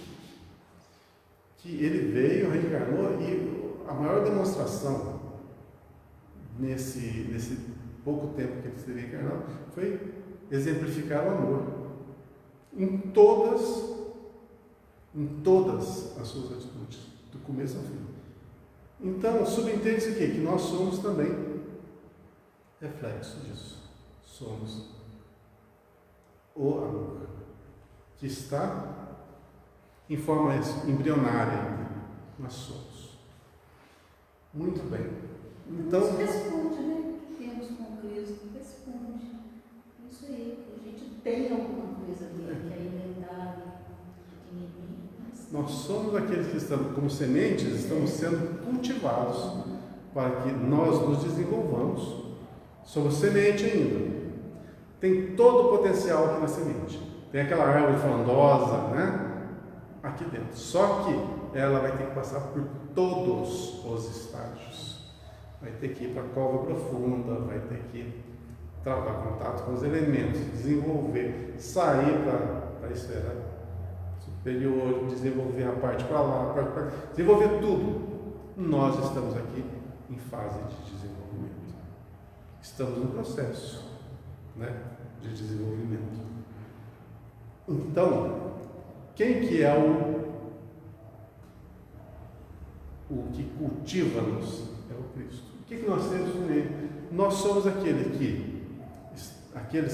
que ele veio, reencarnou, e a maior demonstração nesse pouco tempo que ele esteve encarnado foi exemplificar o amor em todas as suas atitudes, do começo ao fim. Então, subentende-se o quê? Que nós somos também reflexo disso. Somos o amor, que está em forma embrionária ainda. Nós somos. Muito bem. Então, Isso responde, né? O que temos com Cristo? Responde. Isso aí, que a gente tem alguma coisa dele, que ainda é inventável, pequenininho. nós somos aqueles que estamos, como sementes, estamos sendo cultivados para que nós nos desenvolvamos. Somos semente ainda. Tem todo o potencial aqui na semente. Tem aquela árvore frondosa, né? Aqui dentro. Só que ela vai ter que passar por todos os estágios. Vai ter que ir para a cova profunda, vai ter que travar contato com os elementos, desenvolver, sair para a esfera superior, desenvolver a parte para lá, desenvolver tudo. Nós estamos aqui em fase de desenvolvimento. Estamos no processo, né, de desenvolvimento. Então, quem que é o que cultiva-nos? É o Cristo. O que nós temos com Ele? Nós somos aqueles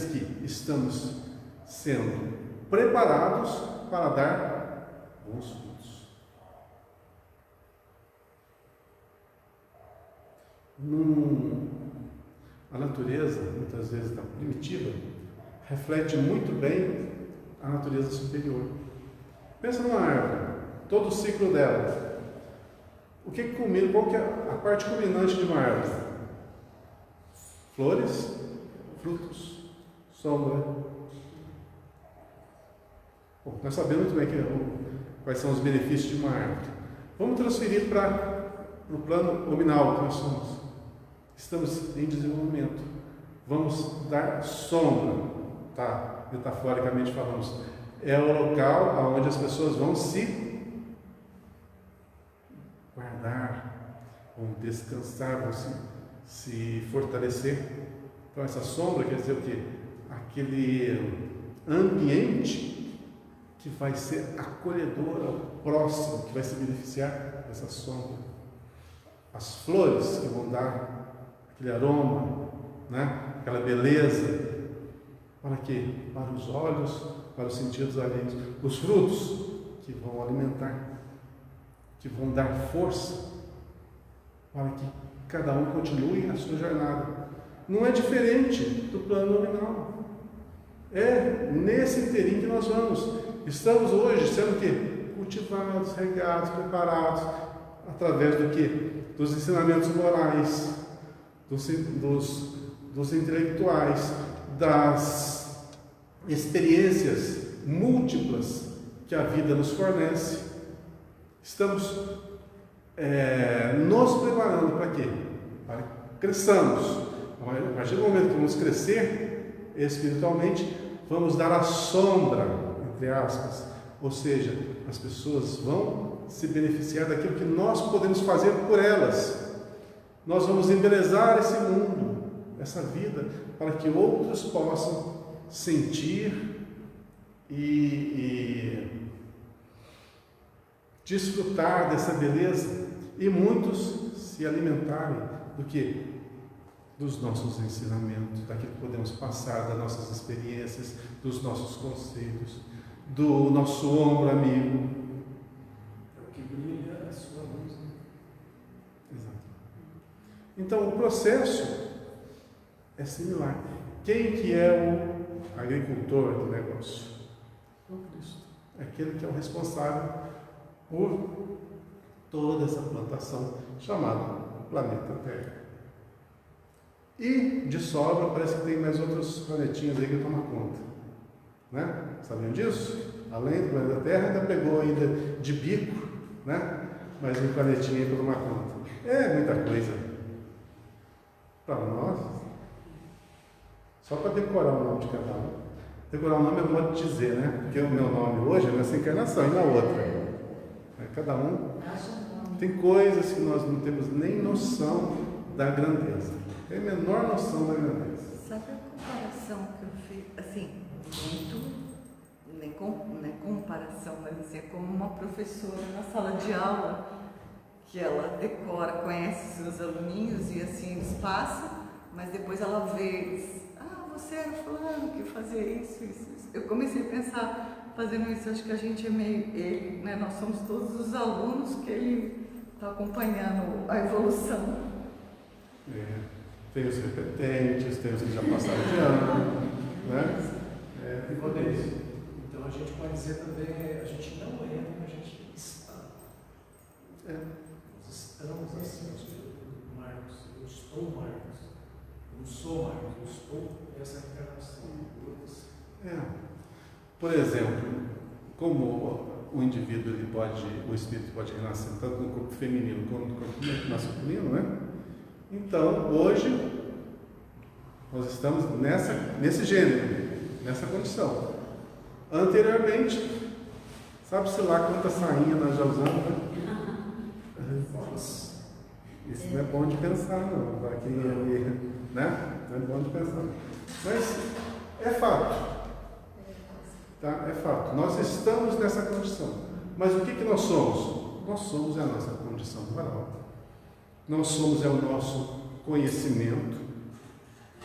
que estamos sendo preparados para dar bons frutos. A natureza, muitas vezes, da primitiva, reflete muito bem a natureza superior. Pensa numa árvore, todo o ciclo dela. O que culmina? Qual que é a parte culminante de uma árvore? Flores, frutos, sombra. Bom, nós sabemos muito bem quais são os benefícios de uma árvore. Vamos transferir para o plano nominal que nós somos. Estamos em desenvolvimento. Vamos dar sombra, tá? Metaforicamente falamos. É o local onde as pessoas vão se guardar, vão descansar, vão se fortalecer. Então essa sombra quer dizer o quê? Aquele ambiente que vai ser acolhedor ao próximo, que vai se beneficiar dessa sombra. As flores que vão dar aquele aroma, né? Aquela beleza. Para quê? Para os olhos, para os sentidos alheios. Os frutos que vão alimentar, que vão dar força para que cada um continue a sua jornada. Não é diferente do plano nominal. É nesse inteirinho que nós vamos. Estamos hoje sendo o quê? Cultivados, regados, preparados, através do quê? Dos ensinamentos morais, dos intelectuais, das experiências múltiplas que a vida nos fornece. Estamos nos preparando para quê? Para que cresçamos. A partir do momento que vamos crescer espiritualmente, vamos dar a sombra, entre aspas, ou seja, as pessoas vão se beneficiar daquilo que nós podemos fazer por elas. Nós vamos embelezar esse mundo, essa vida, para que outros possam sentir e desfrutar dessa beleza e muitos se alimentarem do que? Dos nossos ensinamentos, daquilo que podemos passar, das nossas experiências, dos nossos conselhos, do nosso ombro amigo. É o que brilha a sua luz. Né? Exato. Então, o processo é similar. Quem que é o agricultor do negócio? É o Cristo. É aquele que é o responsável por toda essa plantação chamada planeta Terra. E de sobra, parece que tem mais outros planetinhos aí que tomam conta. Né? Sabiam disso? Além do planeta Terra, ainda pegou ainda de bico, né? Mais um planetinho aí para tomar conta. É muita coisa. Para nós, só para decorar o nome de cada um. Decorar o nome é modo de dizer, né? Porque o meu nome hoje é nessa encarnação e na outra. Cada um tem coisas que nós não temos nem noção da grandeza. Tem a menor noção da grandeza. Sabe a comparação que eu fiz? Assim, nem comparação, mas assim, é como uma professora na sala de aula, que ela decora, conhece seus aluninhos e assim eles passam, mas depois ela vê eles. Você era fulano que fazia isso. Eu comecei a pensar, fazendo isso, acho que a gente é meio ele, né? Nós somos todos os alunos que ele está acompanhando a evolução. Tem os repetentes, tem os que já passaram de ano, né? E Rodrigo, então a gente pode dizer também, a gente não é, a gente está. Nós estamos assim, Marcos, eu estou Marcos, eu não sou Marcos, eu estou essa encarnação. Por exemplo, como o indivíduo, o espírito pode renascer tanto no corpo feminino como no corpo masculino, né? Então, hoje, nós estamos nesse gênero, nessa condição. Anteriormente, sabe-se lá quanta sainha nós já usamos, né? Isso não é bom de pensar, não. Para quem né? Não é bom de pensar. Mas é fato. Tá? É fato. Nós estamos nessa condição. Mas o que nós somos? Nós somos a nossa condição moral. Nós somos o nosso conhecimento.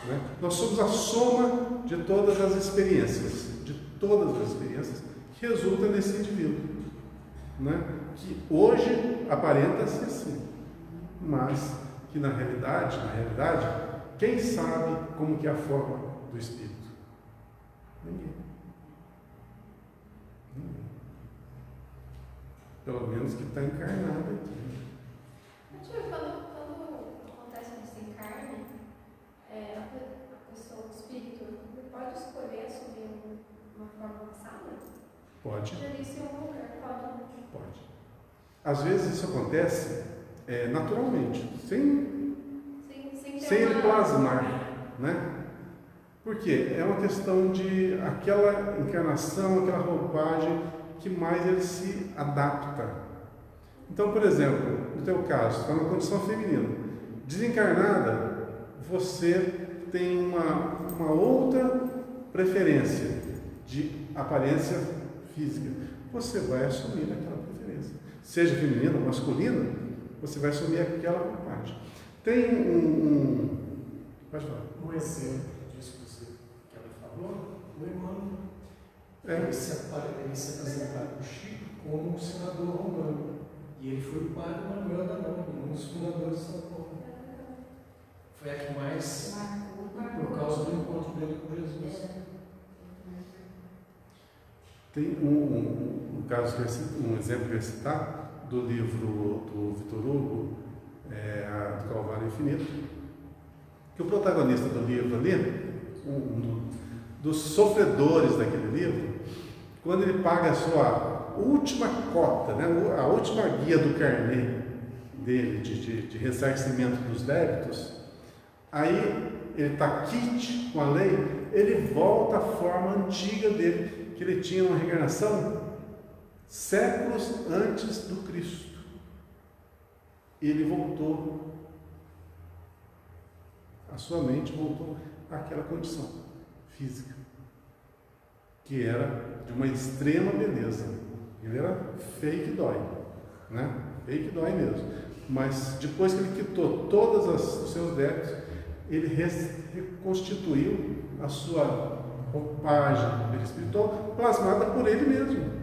Né? Nós somos a soma de todas as experiências. Que resultam nesse indivíduo. Né? Que hoje aparenta-se assim. Mas que na realidade, quem sabe como que é a forma do espírito? Ninguém. Pelo menos que está encarnado aqui. Quando acontece um desencarne, a pessoa, o espírito, pode escolher assumir uma forma passada? Pode. Já disse um lugar, Pode. Às vezes isso acontece naturalmente, sem ele plasmar, né? Porque é uma questão de aquela encarnação, aquela roupagem que mais ele se adapta. Então, por exemplo, no teu caso, está na condição feminina, desencarnada, você tem uma outra preferência de aparência física, você vai assumir aquela preferência. Seja feminina ou masculina, você vai assumir aquela roupagem. Tem pode falar. Um exemplo disso que ela falou, o Emmanuel. Ele se apresentar para o Chico como um senador romano. E ele foi o padre Manuel da Nova, um dos fundadores de São Paulo. Foi a que mais, por causa do encontro dele com Jesus. Tem um caso, um exemplo que eu ia citar, do livro do Victor Hugo, do Calvário Infinito, que o protagonista do livro ali, dos sofredores daquele livro, quando ele paga a sua última cota, né, a última guia do carnê dele de ressarcimento dos débitos, aí ele está quite com a lei, ele volta à forma antiga dele, que ele tinha uma reencarnação séculos antes do Cristo. E ele voltou, a sua mente voltou àquela condição física, que era de uma extrema beleza. Ele era feio que dói, né? Feio que dói mesmo. Mas depois que ele quitou todos os seus débitos, ele reconstituiu a sua roupagem espiritual plasmada por ele mesmo.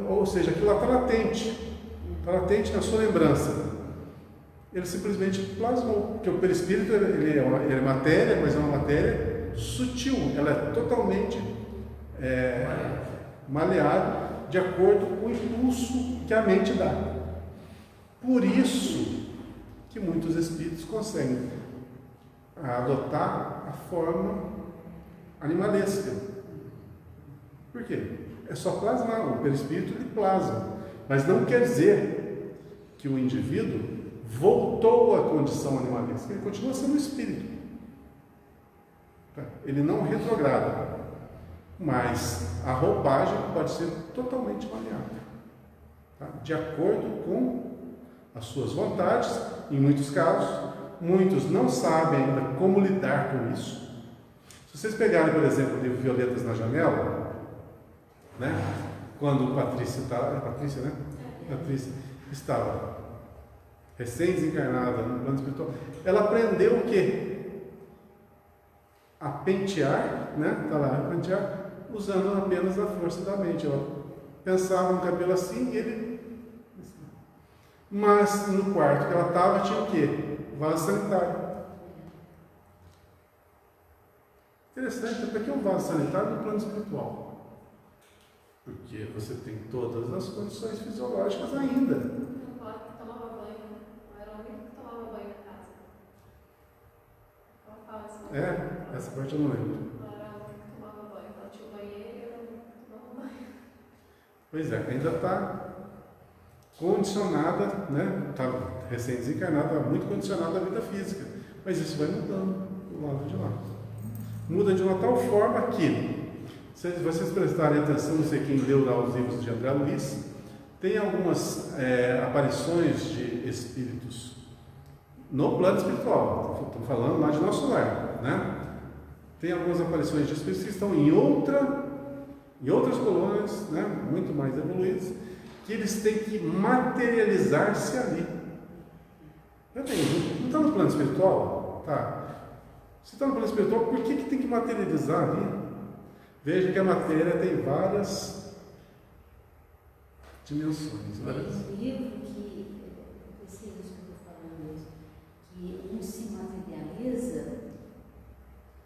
Ou seja, aquilo lá está latente na sua lembrança. Ele simplesmente plasmou, porque o perispírito ele é matéria, mas é uma matéria sutil, ela é totalmente maleável de acordo com o impulso que a mente dá. Por isso que muitos espíritos conseguem adotar a forma animalesca. Por quê? É só plasmar, o perispírito ele plasma, mas não quer dizer que o indivíduo voltou à condição animalesca, ele continua sendo espírito. Ele não retrograda, mas a roupagem pode ser totalmente maleável, tá? De acordo com as suas vontades. Em muitos casos, muitos não sabem ainda como lidar com isso. Se vocês pegarem, por exemplo, o livro Violetas na Janela, né? Quando Patrícia estava recém-desencarnada no plano espiritual, ela aprendeu o quê? A pentear, né? Tá lá, a pentear, usando apenas a força da mente. Ela pensava no cabelo assim e ele... Mas no quarto que ela estava tinha o quê? Vaso sanitário. Interessante, para que um vaso sanitário no plano espiritual? Porque você tem todas as condições fisiológicas ainda. Não fala que tomava banho, não era o único que tomava banho na casa. Ela fala assim. Essa parte eu não lembro. Ela era o único que tomava banho. Ela tinha o banheiro e era o único que tomava banho. Pois é, ainda está condicionada, né? Está recém-desencarnada, muito condicionada à vida física. Mas isso vai mudando do lado de lá. Muda de uma tal forma que, se vocês prestarem atenção, não sei quem leu lá os livros de André Luiz, tem algumas aparições de espíritos no plano espiritual. Estou falando lá de nosso lar, né? Tem algumas aparições de espíritos que estão em outras colônias, né? Muito mais evoluídas, que eles têm que materializar-se ali. Não está no plano espiritual? Tá. Se está no plano espiritual, por que tem que materializar ali? Veja que a matéria tem várias dimensões. Tem livro que, eu sei isso que eu estou falando mesmo, que um se materializa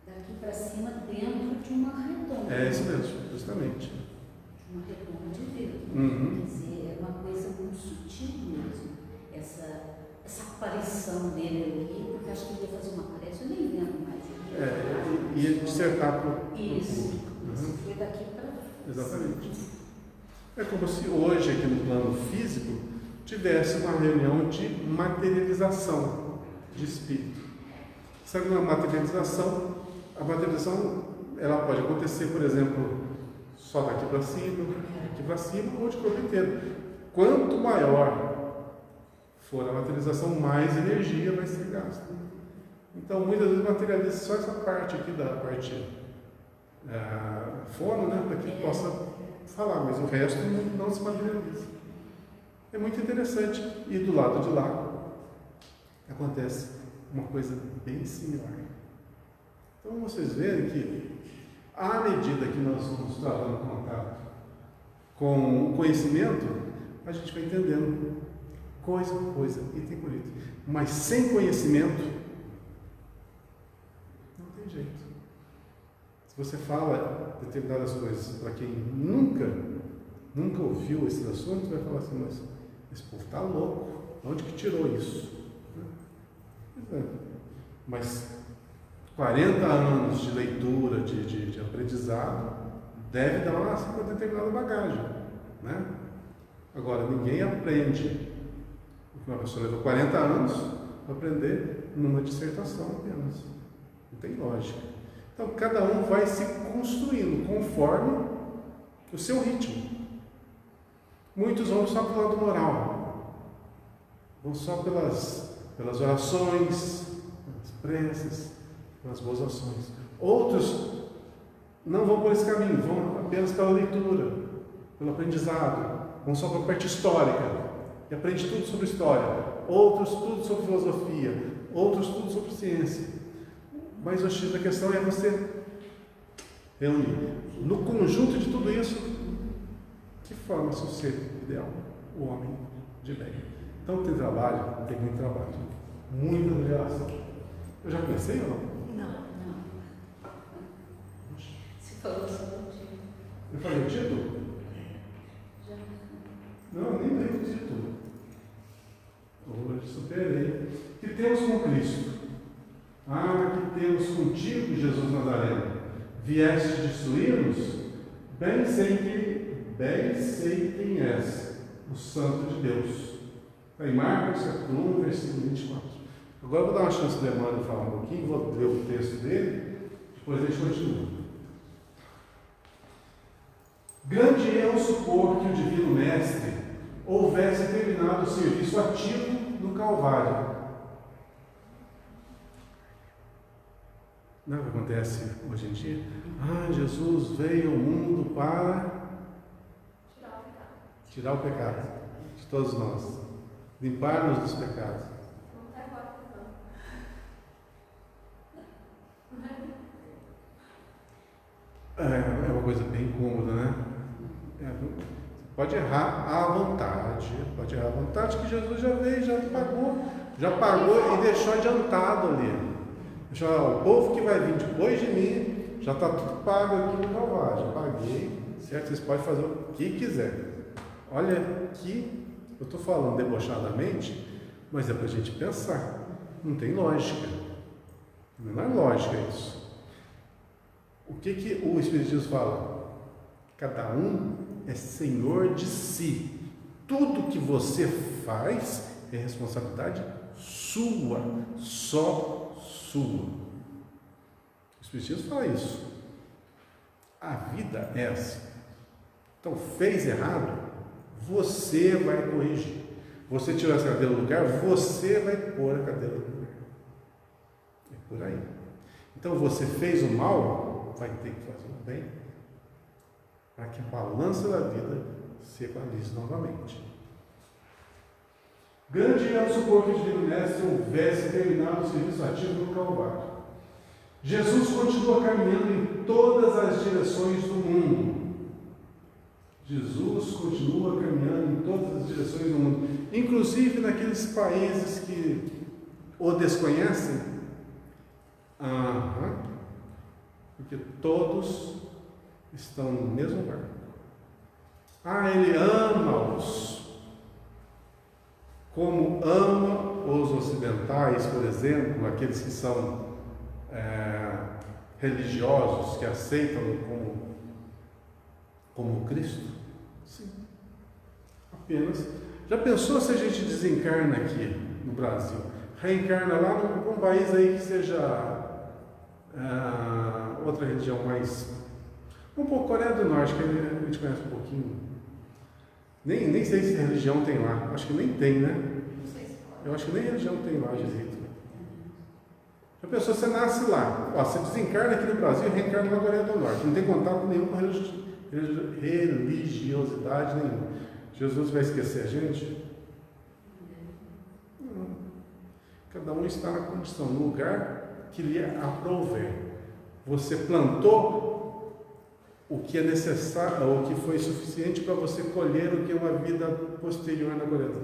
daqui para cima dentro de uma redonda. É isso mesmo, justamente. De uma redonda de vidro. Uhum. Quer dizer, é uma coisa muito sutil mesmo, essa aparição dele ali, porque acho que ele ia fazer uma palestra, eu nem lembro mais. Ia dissertar para o Isso, público. Uhum. foi daqui para... Exatamente. É como se hoje, aqui no plano físico, tivesse uma reunião de materialização de espírito. Sabe, uma materialização, a materialização ela pode acontecer, por exemplo, só daqui para cima, ou de corpo inteiro. Quanto maior for a materialização, mais energia vai ser gasta. Então, muitas vezes materializa só essa parte aqui da parte fono, né, para que possa falar, mas o resto não se materializa. É muito interessante. E do lado de lá acontece uma coisa bem similar. Então vocês verem que, à medida que nós vamos travando contato com o conhecimento, a gente vai entendendo coisa por coisa, item por item. Mas sem conhecimento, não tem jeito. Se você fala determinadas coisas para quem nunca ouviu esses assuntos, vai falar assim, mas esse povo está louco, onde que tirou isso? Pois é. Mas 40 anos de leitura, de aprendizado, deve dar uma determinada bagagem, né? Agora, ninguém aprende. Uma pessoa levou 40 anos para aprender numa dissertação apenas. Não tem lógica. Então, cada um vai se construindo conforme o seu ritmo. Muitos vão só pelo lado moral, vão só pelas orações, pelas preces, pelas boas ações. Outros não vão por esse caminho, vão apenas pela leitura, pelo aprendizado, vão só para a parte histórica e aprende tudo sobre história. Outros tudo sobre filosofia, outros tudo sobre ciência. Mas o X da questão é você reunir no conjunto de tudo isso que forma-se o ser ideal, o homem de bem. Então tem trabalho, tem muito trabalho, muita revelação. Eu já pensei ou não? Não. Se falou sobre o título. Eu falei o título? Já. Não, nem lembro o título. Hoje superei. Que temos com Cristo? Que temos contigo, Jesus Nazareno. Vieste destruir-nos? Bem sei quem és, o Santo de Deus. Está em Marcos, capítulo 1, versículo 24. Agora eu vou dar uma chance do Emmanuel falar um pouquinho, vou ler o texto dele, depois a gente continua. Grande erro supor que o Divino Mestre houvesse terminado o serviço ativo no Calvário. Não é o que acontece hoje em dia? Jesus veio ao mundo para tirar o pecado de todos nós, limpar-nos dos pecados. Não está agora, não. É uma coisa bem cômoda, né? Pode errar à vontade, que Jesus já veio, já pagou e deixou adiantado ali. O povo que vai vir depois de mim já está tudo pago aqui no Calvário, já paguei, certo? Vocês podem fazer o que quiser. Olha que eu estou falando debochadamente, mas é para a gente pensar. Não tem lógica. Não é lógica isso. O que o Espiritismo fala? Cada um é senhor de si. Tudo que você faz é responsabilidade sua, só sua. O Espiritismo fala isso. A vida é assim. Então, fez errado, você vai corrigir. Você tirou essa cadeira do lugar, você vai pôr a cadeira no lugar. É por aí. Então, você fez o mal, vai ter que fazer o bem, para que a balança da vida se equalize novamente. Grande é o supor que o Divino Mestre houvesse terminado o serviço ativo no Calvário. Jesus continua caminhando em todas as direções do mundo. Jesus continua caminhando em todas as direções do mundo, inclusive naqueles países que o desconhecem. Porque todos estão no mesmo barco. Ele ama-os como ama os ocidentais, por exemplo, aqueles que são religiosos, que aceitam como Cristo. Sim. Apenas. Já pensou se a gente desencarna aqui no Brasil? Reencarna lá num país aí que seja outra religião mais... Um pouco Coreia do Norte, que a gente conhece um pouquinho. Nem sei se religião tem lá. Acho que nem tem, né? Não sei se pode. Eu acho que nem religião tem lá direito. A pessoa, você nasce lá. Você desencarna aqui no Brasil e reencarna na Coreia do Norte. Não tem contato nenhum com religiosidade nenhuma. Jesus vai esquecer a gente? Não. Cada um está na condição, no lugar que lhe aprouver. Você plantou o que é necessário, ou o que foi suficiente para você colher o que é uma vida posterior na colheita.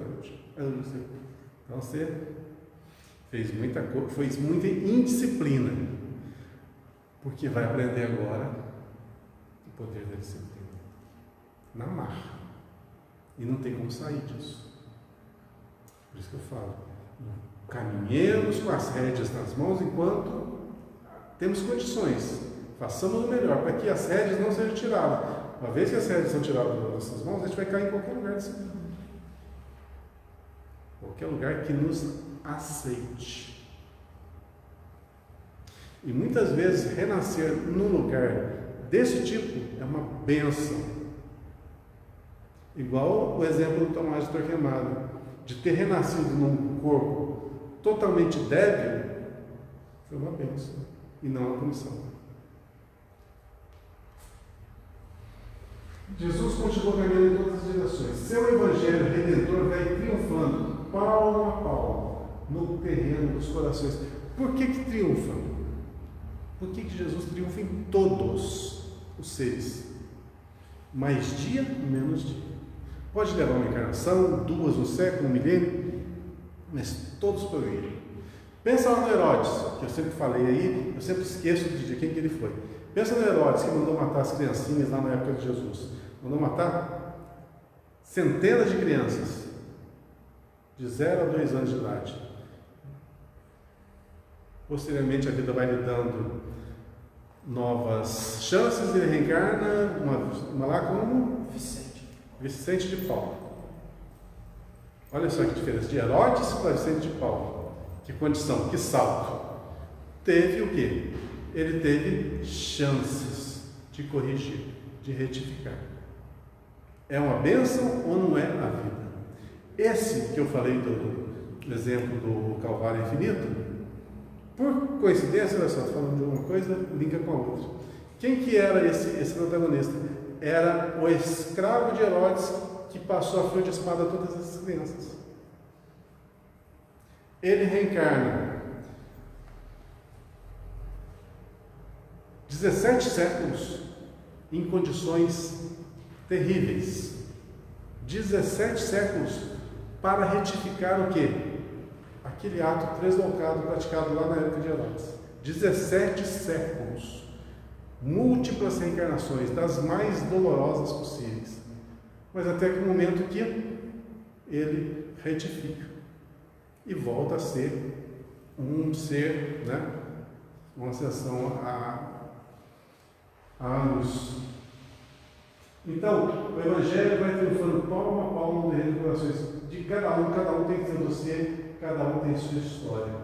Então você fez muita coisa, fez muita indisciplina, porque vai aprender agora o poder da disciplina na marra, e não tem como sair disso. Por isso que eu falo, caminhemos com as rédeas nas mãos enquanto temos condições, façamos o melhor para que as rédeas não sejam tiradas. Uma vez que as rédeas são tiradas das nossas mãos, a gente vai cair em qualquer lugar desse mundo, qualquer lugar que nos aceite. E muitas vezes renascer num lugar desse tipo é uma bênção. Igual o exemplo do Tomás de Torquemada, de ter renascido num corpo totalmente débil, foi uma bênção e não uma punição. Jesus continuou caminhando em todas as direções. Seu evangelho redentor vai triunfando, palmo a palmo, no terreno dos corações. Por que triunfa? Por que Jesus triunfa em todos os seres? Mais dia, menos dia. Pode levar uma encarnação, 2, um século, um milênio, mas todos progridem. Pensa lá no Herodes, que eu sempre falei aí, eu sempre esqueço de dizer quem que ele foi. Pensa no Herodes, que mandou matar as criancinhas lá na época de Jesus. Mandou matar centenas de crianças, de 0 a 2 anos de idade. Posteriormente a vida vai lhe dando novas chances, ele reencarna uma lá como Vicente de Paulo. Olha só que diferença, de Herodes para Vicente de Paulo. Que condição, que salto. Teve o quê? Ele teve chances de corrigir, de retificar. É uma bênção ou não é a vida? Esse que eu falei do exemplo do Calvário Infinito, por coincidência, olha só, estou falando de uma coisa, liga com a outra. Quem que era esse protagonista? Era o escravo de Herodes que passou a fio de espada a todas essas crianças. Ele reencarna 17 séculos em condições terríveis. 17 séculos para retificar o quê? Aquele ato tresloucado praticado lá na época de Herodes. 17 séculos. Múltiplas reencarnações, das mais dolorosas possíveis. Mas até que o momento que ele retifica e volta a ser um ser, né? Uma ascensão a luz. Então, o Evangelho vai triunfando palmo a palmo no reino dos corações de cada um tem seu dossiê, cada um tem sua história.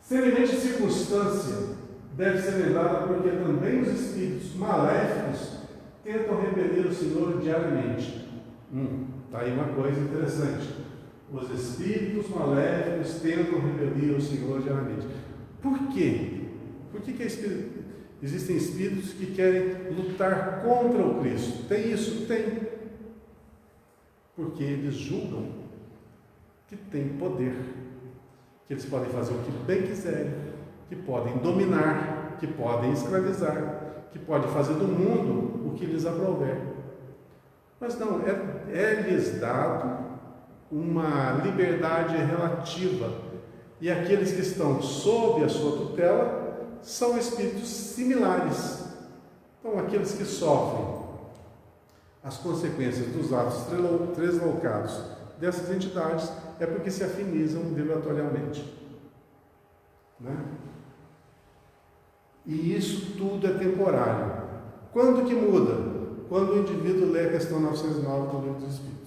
Semelhante circunstância deve ser lembrada porque também os espíritos maléficos tentam repelir o Senhor diariamente. Está aí uma coisa interessante. Os espíritos maléficos tentam repelir o Senhor diariamente. Por quê? Por que existem espíritos que querem lutar contra o Cristo? Tem isso? Tem. Porque eles julgam que têm poder, que eles podem fazer o que bem quiserem, que podem dominar, que podem escravizar, que podem fazer do mundo o que lhes aprouver. Mas não, é-lhes dado uma liberdade relativa, e aqueles que estão sob a sua tutela são espíritos similares. Então, aqueles que sofrem as consequências dos atos tresloucados dessas entidades é porque se afinizam vibratorialmente, né? E isso tudo é temporário. Quando que muda? Quando o indivíduo lê a questão 909 do Livro dos Espíritos.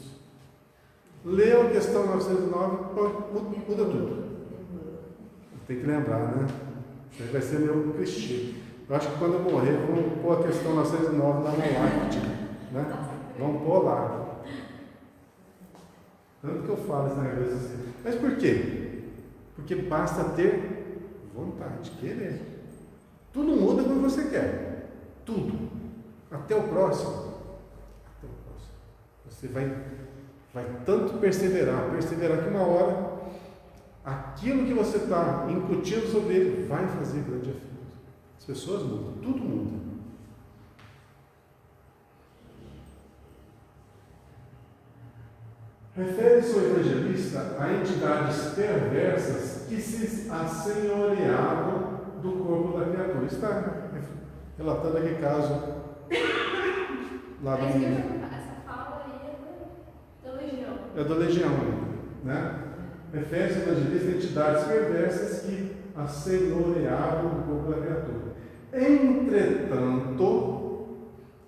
Leu a questão 909, muda tudo. Tem que lembrar, né? Isso aí vai ser meu clichê. Eu acho que quando eu morrer, vamos pôr a questão 909 na Moonlight, né? Vamos pôr lá. Tanto que eu falo isso na cabeça assim. Mas por quê? Porque basta ter vontade, querer. Tudo muda quando você quer. Tudo. até o próximo. Até o próximo. Você vai tanto perseverar que uma hora aquilo que você está incutindo sobre ele vai fazer grande efeito. As pessoas mudam, tudo muda. Refere-se o evangelista a entidades perversas que se assenhoreavam do corpo da criatura. Está relatando aquele caso lá do mundo. Essa fala aí é da Legião. É da Legião, né? Refere-se o evangelista a entidades perversas que assenhoreavam do corpo da criatura. Entretanto,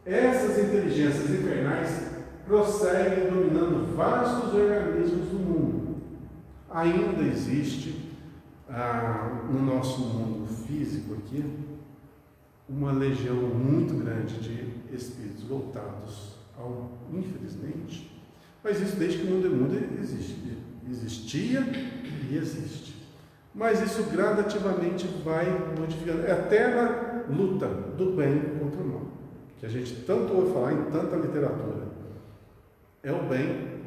essas inteligências infernais prosseguem dominando vastos organismos do mundo. Ainda existe no nosso mundo físico aqui uma legião muito grande de espíritos voltados ao, infelizmente, mas isso desde que o mundo é mundo existia e existe. Mas isso gradativamente vai modificando. É a eterna luta do bem contra o mal, que a gente tanto ouve falar em tanta literatura. É o bem,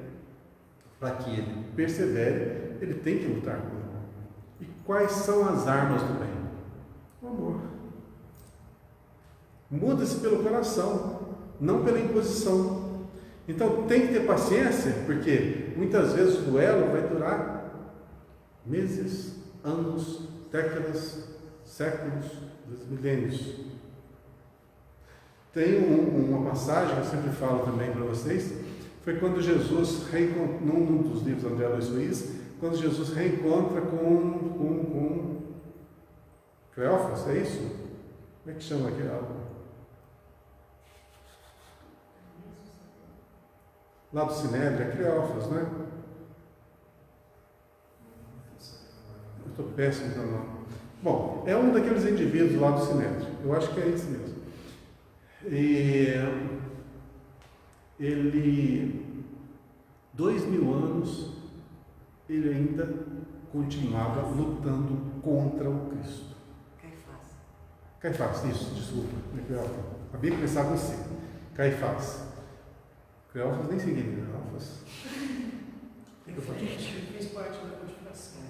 para que ele persevere, ele tem que lutar contra o mal. E quais são as armas do bem? O amor. Muda-se pelo coração, não pela imposição. Então tem que ter paciência, porque muitas vezes o duelo vai durar meses, anos, décadas, séculos, milênios. Tem uma passagem que eu sempre falo também para vocês. Foi quando Jesus reencontra, num dos livros de André Luiz Ruiz, quando Jesus reencontra com Cleófas, é isso? Como é que chama aquele álbum? Lá do Sinédrio, é Cleófas, né? Eu estou péssimo para o nome. Bom, é um daqueles indivíduos lá do Sinédrio, eu acho que é esse mesmo. E ele, 2000 anos, ele ainda continuava lutando contra o Cristo. Caifás, isso, desculpa. Acabei de começar com C. Caifás. Cleófas nem seguia Cleófas. Ele fez parte da codificação.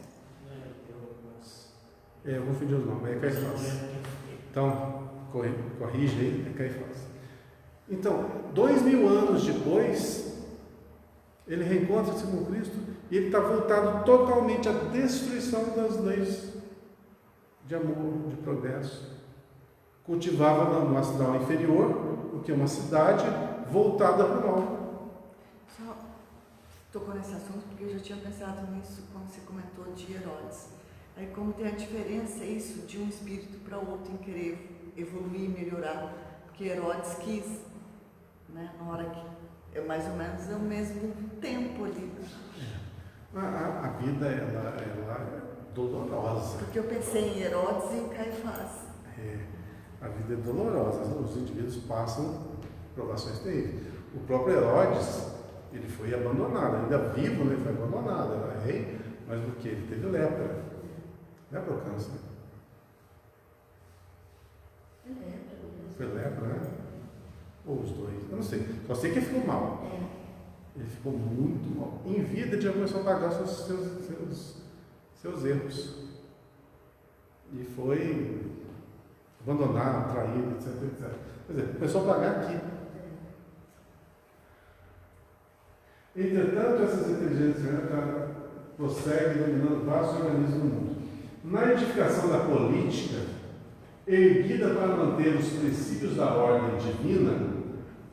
Eu confundi os nomes, é Caifás. Então, corrige aí, é Caifás. Então, 2000 anos depois, ele reencontra-se com Cristo e ele está voltado totalmente à destruição das leis de amor, de progresso. Cultivava no astral inferior, o que é uma cidade voltada para o mal. Só tocou nesse assunto porque eu já tinha pensado nisso quando você comentou de Herodes. Aí como tem a diferença isso de um espírito para o outro em querer evoluir, melhorar, porque Herodes quis, né, na hora que é mais ou menos o mesmo tempo ali. A vida ela é dolorosa. Porque eu pensei em Herodes e em Caifás. A vida é dolorosa, os indivíduos passam provações terríveis. O próprio Herodes, ele foi abandonado, ainda vivo, né, foi abandonado, era rei, mas por quê? Ele teve lepra. Lepra ou câncer? Foi lepra, né? Ou os dois, eu não sei. Só sei que ele ficou mal. Ele ficou muito mal. Em vida ele já começou a pagar seus erros. E foi abandonado, traído, etc, etc. Quer dizer, começou a pagar aqui. Entretanto, essas inteligências prosseguem dominando vários organismos do mundo. Na edificação da política, erguida para manter os princípios da ordem divina,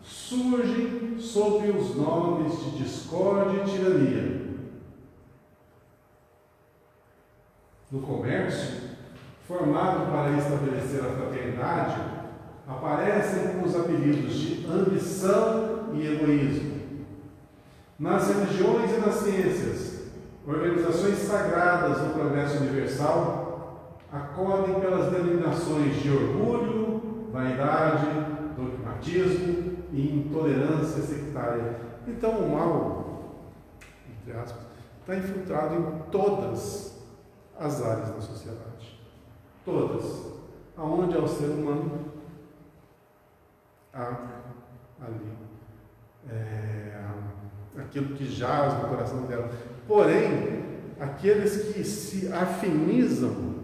surgem sob os nomes de discórdia e tirania. No comércio, formado para estabelecer a fraternidade, aparecem com os apelidos de ambição e egoísmo. Nas religiões e nas ciências, organizações sagradas do progresso universal acodem pelas denominações de orgulho, vaidade, dogmatismo e intolerância sectária. Então o mal, entre aspas, está infiltrado em todas as áreas da sociedade. Todas. Aonde é o ser humano, há ali aquilo que jaz no coração dela. Porém, aqueles que se afinizam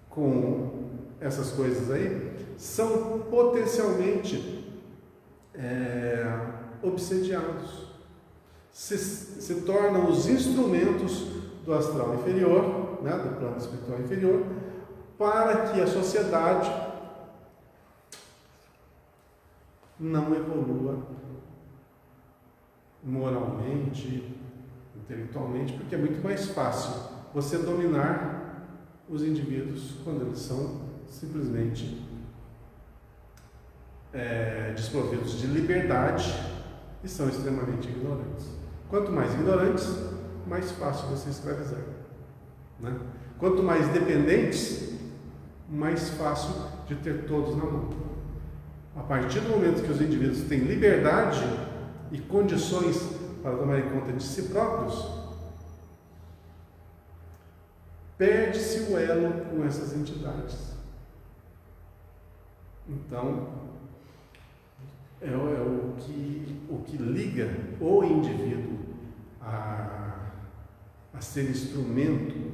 com essas coisas aí são potencialmente obsediados, se tornam os instrumentos do astral inferior, né, do plano espiritual inferior, para que a sociedade não evolua moralmente, intelectualmente, porque é muito mais fácil você dominar os indivíduos quando eles são simplesmente desprovidos de liberdade e são extremamente ignorantes. Quanto mais ignorantes, mais fácil você escravizar, né? Quanto mais dependentes, mais fácil de ter todos na mão. A partir do momento que os indivíduos têm liberdade e condições para tomarem conta de si próprios, perde-se o elo com essas entidades. Então, o que liga o indivíduo a ser instrumento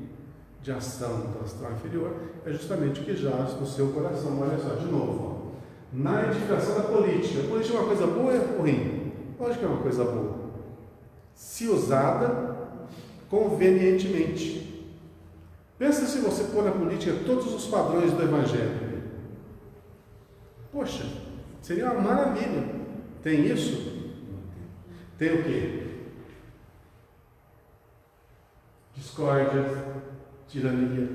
de ação do astral inferior é justamente o que jaz no seu coração. Olha só, de novo, na edificação da política. A política é uma coisa boa ou ruim? Lógico que é uma coisa boa, se usada convenientemente. Pensa se você pôr na política todos os padrões do Evangelho. Poxa, seria uma maravilha. Tem isso? Tem o quê? Discórdia, tirania,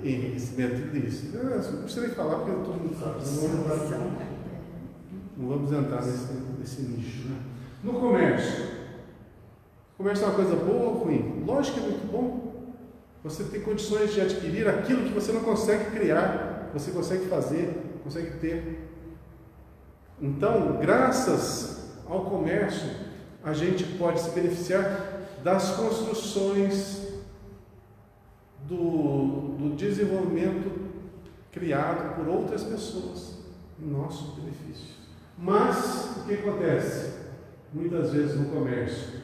enriquecimento ilícito. Não precisa nem falar porque todo mundo sabe. Não vamos entrar nesse nicho, né? No comércio. O comércio é uma coisa boa ou ruim? Lógico que é muito bom. Você tem condições de adquirir aquilo que você não consegue criar, você consegue fazer, consegue ter. Então, graças ao comércio, a gente pode se beneficiar das construções do desenvolvimento criado por outras pessoas em nosso benefício. Mas, o que acontece? Muitas vezes no comércio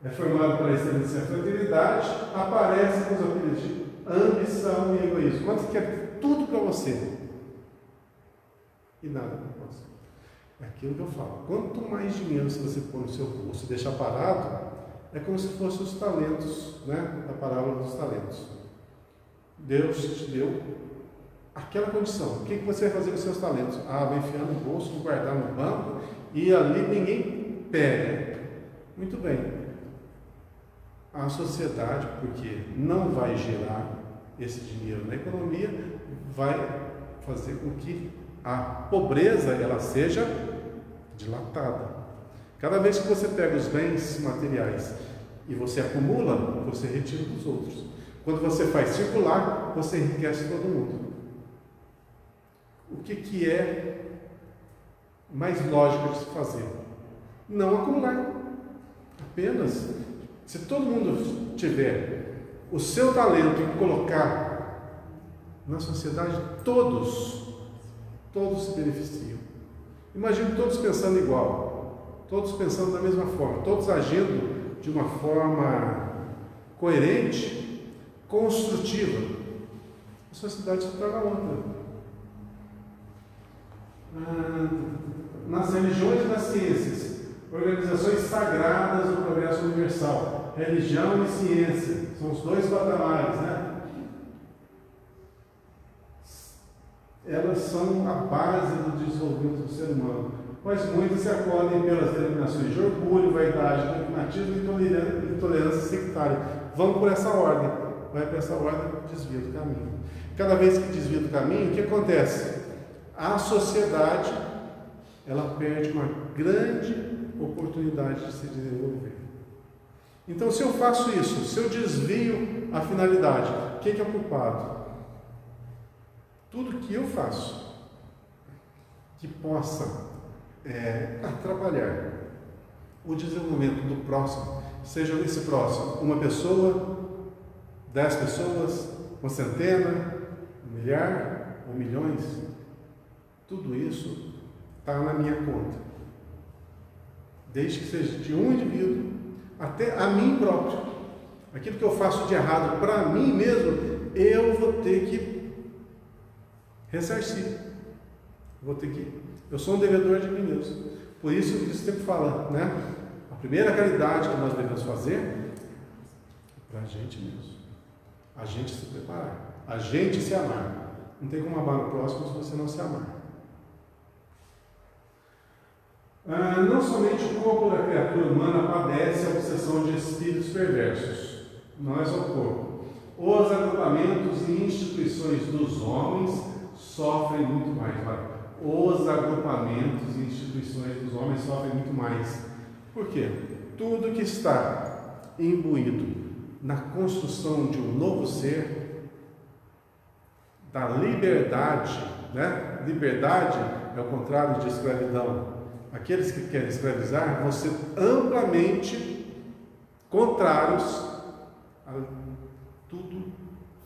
é formado para estabelecer a fraternidade, aparece com os apelidos de ambição e egoísmo. Quanto que quer tudo para você e nada para você. É aquilo que eu falo. Quanto mais dinheiro você pôr no seu bolso e deixar parado, é como se fossem os talentos, né? A parábola dos talentos. Deus te deu aquela condição. O que você vai fazer com os seus talentos? Vai enfiar no bolso, vou guardar no banco e ali ninguém pega. Muito bem. A sociedade, porque não vai gerar esse dinheiro na economia, vai fazer com que a pobreza ela seja dilatada. Cada vez que você pega os bens materiais e você acumula, você retira dos outros. Quando você faz circular, você enriquece todo mundo. O que é mais lógico de se fazer? Não acumular. Apenas, se todo mundo tiver o seu talento em colocar na sociedade, todos se beneficiam. Imagine todos pensando igual, todos pensando da mesma forma, todos agindo de uma forma coerente, construtiva. A sociedade se torna outra. Nas religiões e nas ciências, organizações sagradas do progresso universal, religião e ciência, são os dois patamares, né? Elas são a base do desenvolvimento do ser humano, mas muitos se acodem pelas denominações de orgulho, vaidade, dogmatismo e intolerância sectária. Vamos por essa ordem, vai por essa ordem, desvia do caminho. Cada vez que desvia do caminho, o que acontece? A sociedade, ela perde uma grande oportunidade de se desenvolver. Então, se eu faço isso, se eu desvio a finalidade, quem que é o culpado? Tudo que eu faço que possa atrapalhar o desenvolvimento do próximo, seja esse próximo uma pessoa, 10 pessoas, uma centena, um milhar ou milhões, Tudo isso está na minha conta. Desde que seja de um indivíduo até a mim próprio. Aquilo que eu faço de errado para mim mesmo, eu vou ter que ressarcir. Eu sou um devedor de mim mesmo. Por isso que Cristo sempre fala, né? A primeira caridade que nós devemos fazer é para a gente mesmo. A gente se preparar. A gente se amar. Não tem como amar o próximo se você não se amar. Não somente o corpo da criatura humana padece a obsessão de espíritos perversos. Não é só o corpo. Os agrupamentos e instituições dos homens sofrem muito mais. Os agrupamentos e instituições dos homens sofrem muito mais. Por quê? Tudo que está imbuído na construção de um novo ser, da liberdade, né? Liberdade é o contrário de escravidão. Aqueles que querem escravizar vão ser amplamente contrários a tudo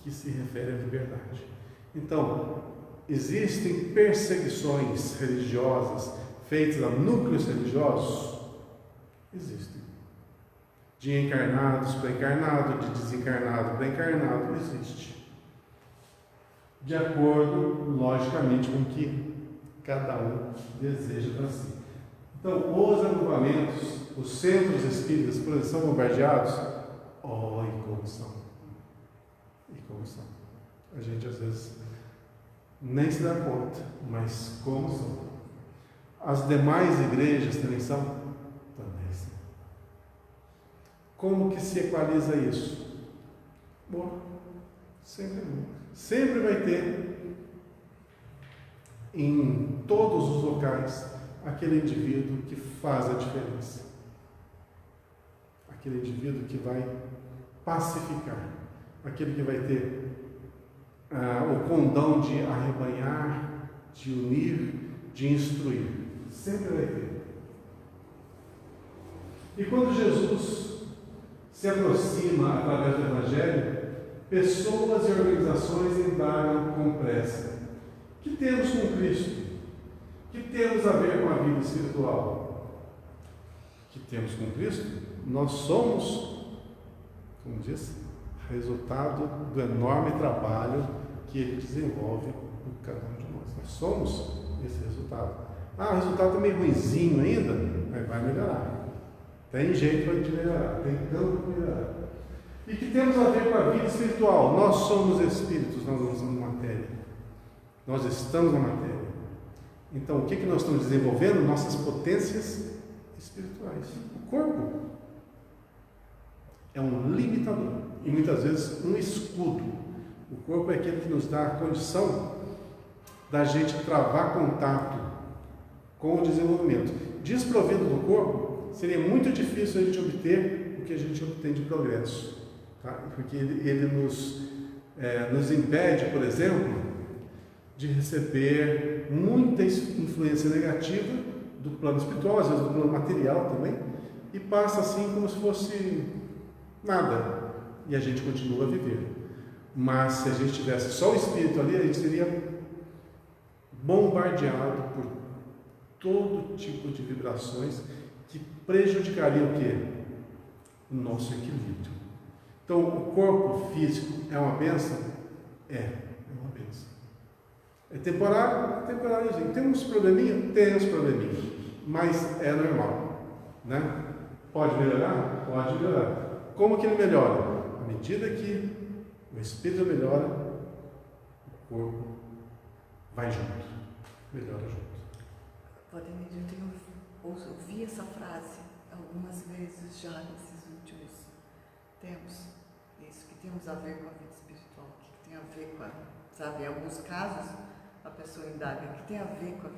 que se refere à liberdade. Então, existem perseguições religiosas feitas a núcleos religiosos? Existem. De encarnados para encarnado, de desencarnado para encarnado, existe. De acordo, logicamente, com o que cada um deseja para si. Então, os agrupamentos, os centros espíritas, por exemplo, são bombardeados? E como são? E como são? A gente, às vezes, nem se dá conta, mas como são? As demais igrejas também são? Também são. Como que se equaliza isso? Bom, sempre vai ter em todos os locais aquele indivíduo que faz a diferença, aquele indivíduo que vai pacificar, aquele que vai ter o condão de arrebanhar, de unir, de instruir. Sempre vai ter. E quando Jesus se aproxima através do Evangelho, pessoas e organizações indagam com pressa: o que temos com Cristo? O que temos a ver com a vida espiritual? O que temos com Cristo? Nós somos, como diz, resultado do enorme trabalho que Ele desenvolve em cada um de nós. Nós somos esse resultado. O resultado está meio ruinzinho ainda, mas vai melhorar. Tem jeito de melhorar, tem campo para melhorar. E que temos a ver com a vida espiritual? Nós somos espíritos, nós não somos matéria. Nós estamos na matéria. Então, o que nós estamos desenvolvendo? Nossas potências espirituais. O corpo é um limitador e muitas vezes um escudo. O corpo é aquele que nos dá a condição da gente travar contato com o desenvolvimento. Desprovido do corpo, seria muito difícil a gente obter o que a gente obtém de progresso, tá? Porque ele nos impede, por exemplo, de receber muita influência negativa do plano espiritual, às vezes do plano material também, e passa assim como se fosse nada, e a gente continua a viver. Mas se a gente tivesse só o espírito ali, a gente seria bombardeado por todo tipo de vibrações que prejudicariam o quê? O nosso equilíbrio. Então, o corpo físico é uma bênção? É uma bênção. É temporário? É temporáriozinho. Tem uns probleminhas? Tem uns probleminhas. Mas é normal, né? Pode melhorar? Pode melhorar. Como que ele melhora? À medida que o espírito melhora, o corpo vai junto. Melhora junto. Eu tenho ouvi essa frase algumas vezes já nesses últimos tempos. Isso que temos a ver com a vida espiritual, que tem a ver com a, sabe, em alguns casos a pessoa indaga, que tem a ver com a...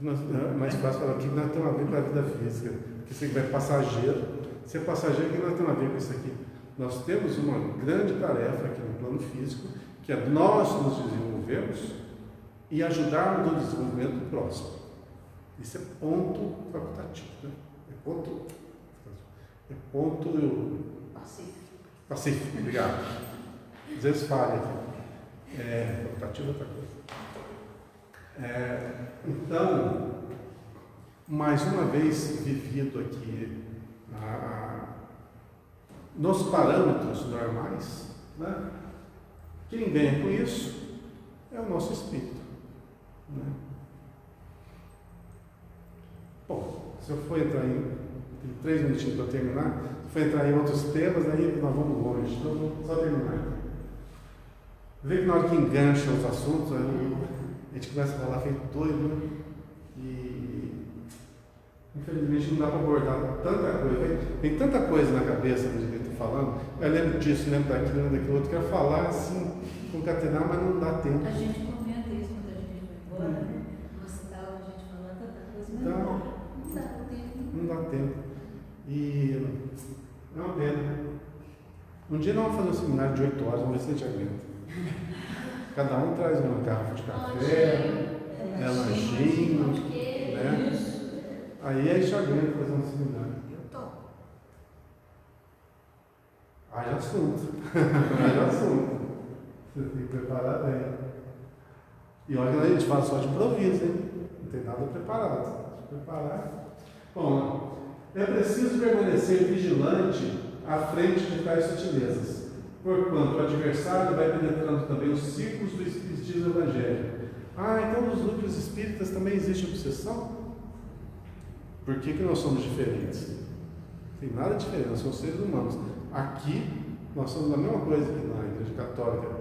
É mais fácil falar que nós temos a ver com a vida física, porque isso aqui vai passageiro. Se é passageiro, o que nós temos a ver com isso aqui? Nós temos uma grande tarefa aqui no plano físico, que é nós nos desenvolvermos e ajudarmos no desenvolvimento do próximo. Isso é ponto facultativo, né? É ponto pacífico, obrigado. Às vezes falha aqui. Facultativo é outra coisa. Então, mais uma vez vivido aqui nos parâmetros normais, né? Quem ganha com isso é o nosso espírito, né? Bom, se eu for entrar tem 3 minutinhos para terminar, se eu for entrar em outros temas, aí nós vamos longe, então vamos só terminar. Vê que na hora que engancha os assuntos, a gente começa a falar feito doido, né? E infelizmente não dá para abordar tanta coisa. Tem tanta coisa na cabeça do que eu estou falando. Eu lembro disso, lembro daquilo, lembro daquilo outro. Quero falar assim, concatenar, mas não dá tempo. A gente comenta isso quando a gente vai embora, né? Nossa, tal, a gente fala tanta coisa, mas não dá tempo. Não dá tempo. E é uma pena. Um dia nós vamos fazer um seminário de 8 horas, vamos ver se a gente aguenta. Cada um traz uma garrafa de café, lanchinho, né? Aí a gente aguenta fazer um seminário. Eu topo. Haja assunto. Haja assunto. Você tem que preparar bem. E olha que a gente fala só de improviso, hein? Não tem nada preparado. Se preparar. Bom, é preciso permanecer vigilante à frente de tais sutilezas, porquanto o adversário vai penetrando também os círculos do espiritismo evangélico. Então nos núcleos espíritas também existe obsessão? Por que nós somos diferentes? Não tem nada diferente, nós somos seres humanos. Aqui, nós somos a mesma coisa que na Igreja Católica.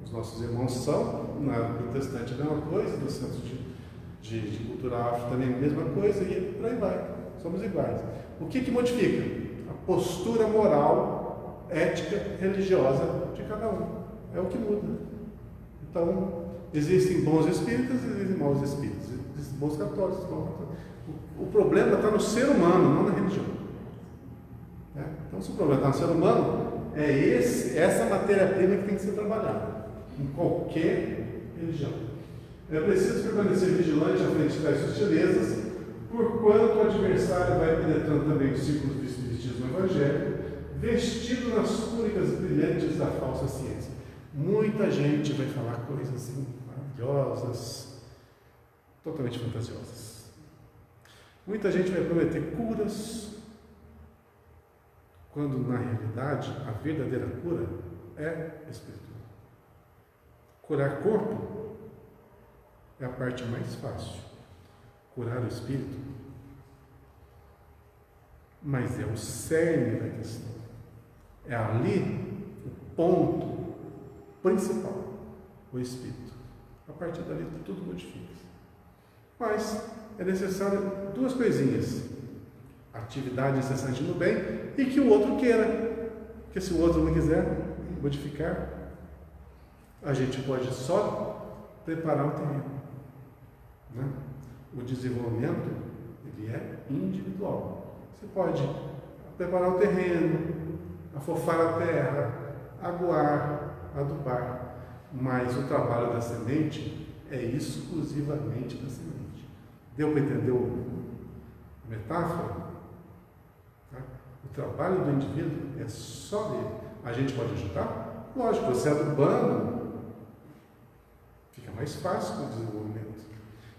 Os nossos irmãos são, na protestante a mesma coisa, no centro de cultura afro também a mesma coisa, e por aí vai. Somos iguais. O que modifica? A postura moral, ética, religiosa de cada um. É o que muda. Então, existem bons espíritas e existem maus espíritas. Existem bons católicos e maus católicos. O problema está no ser humano, não na religião. Então, se o problema está no ser humano, essa matéria-prima que tem que ser trabalhada em qualquer religião. É preciso permanecer vigilante à frente das sutilezas, porquanto o adversário vai penetrando também os círculos do espiritismo evangélico, vestido nas túnicas brilhantes da falsa ciência. Muita gente vai falar coisas assim, maravilhosas, totalmente fantasiosas. Muita gente vai prometer curas, quando na realidade a verdadeira cura é espiritual. Curar corpo é a parte mais fácil. Curar o espírito, mas é o cerne da questão. É ali o ponto principal, o espírito. A partir dali tudo modifica. Mas é necessário 2 coisinhas: atividade incessante no bem e que o outro queira. Porque se o outro não quiser modificar, a gente pode só preparar o terreno, né? O desenvolvimento, ele é individual. Você pode preparar o terreno, afofar a terra, aguar, adubar, mas o trabalho da semente é exclusivamente da semente. Deu para entender a metáfora? Tá? O trabalho do indivíduo é só dele. A gente pode ajudar? Lógico, você adubando, fica mais fácil o desenvolvimento.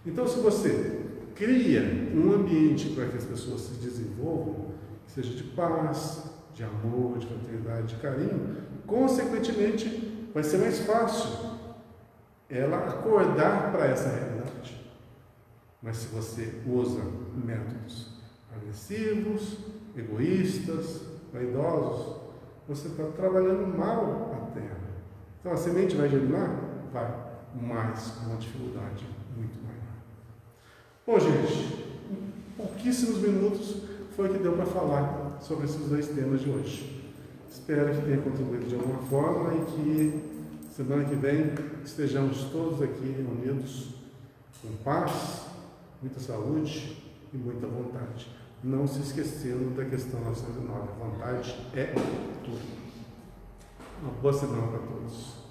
Então, se você cria um ambiente para que as pessoas se desenvolvam, que seja de paz, de amor, de fraternidade, de carinho, consequentemente, vai ser mais fácil ela acordar para essa realidade. Mas se você usa métodos agressivos, egoístas, vaidosos, você está trabalhando mal a terra. Então, a semente vai germinar? Vai, mas com uma dificuldade muito maior. Bom, gente, em pouquíssimos minutos foi o que deu para falar sobre esses 2 temas de hoje. Espero que tenha contribuído de alguma forma e que semana que vem estejamos todos aqui unidos com paz, muita saúde e muita vontade. Não se esquecendo da questão 909. A vontade é tudo. Uma boa semana para todos.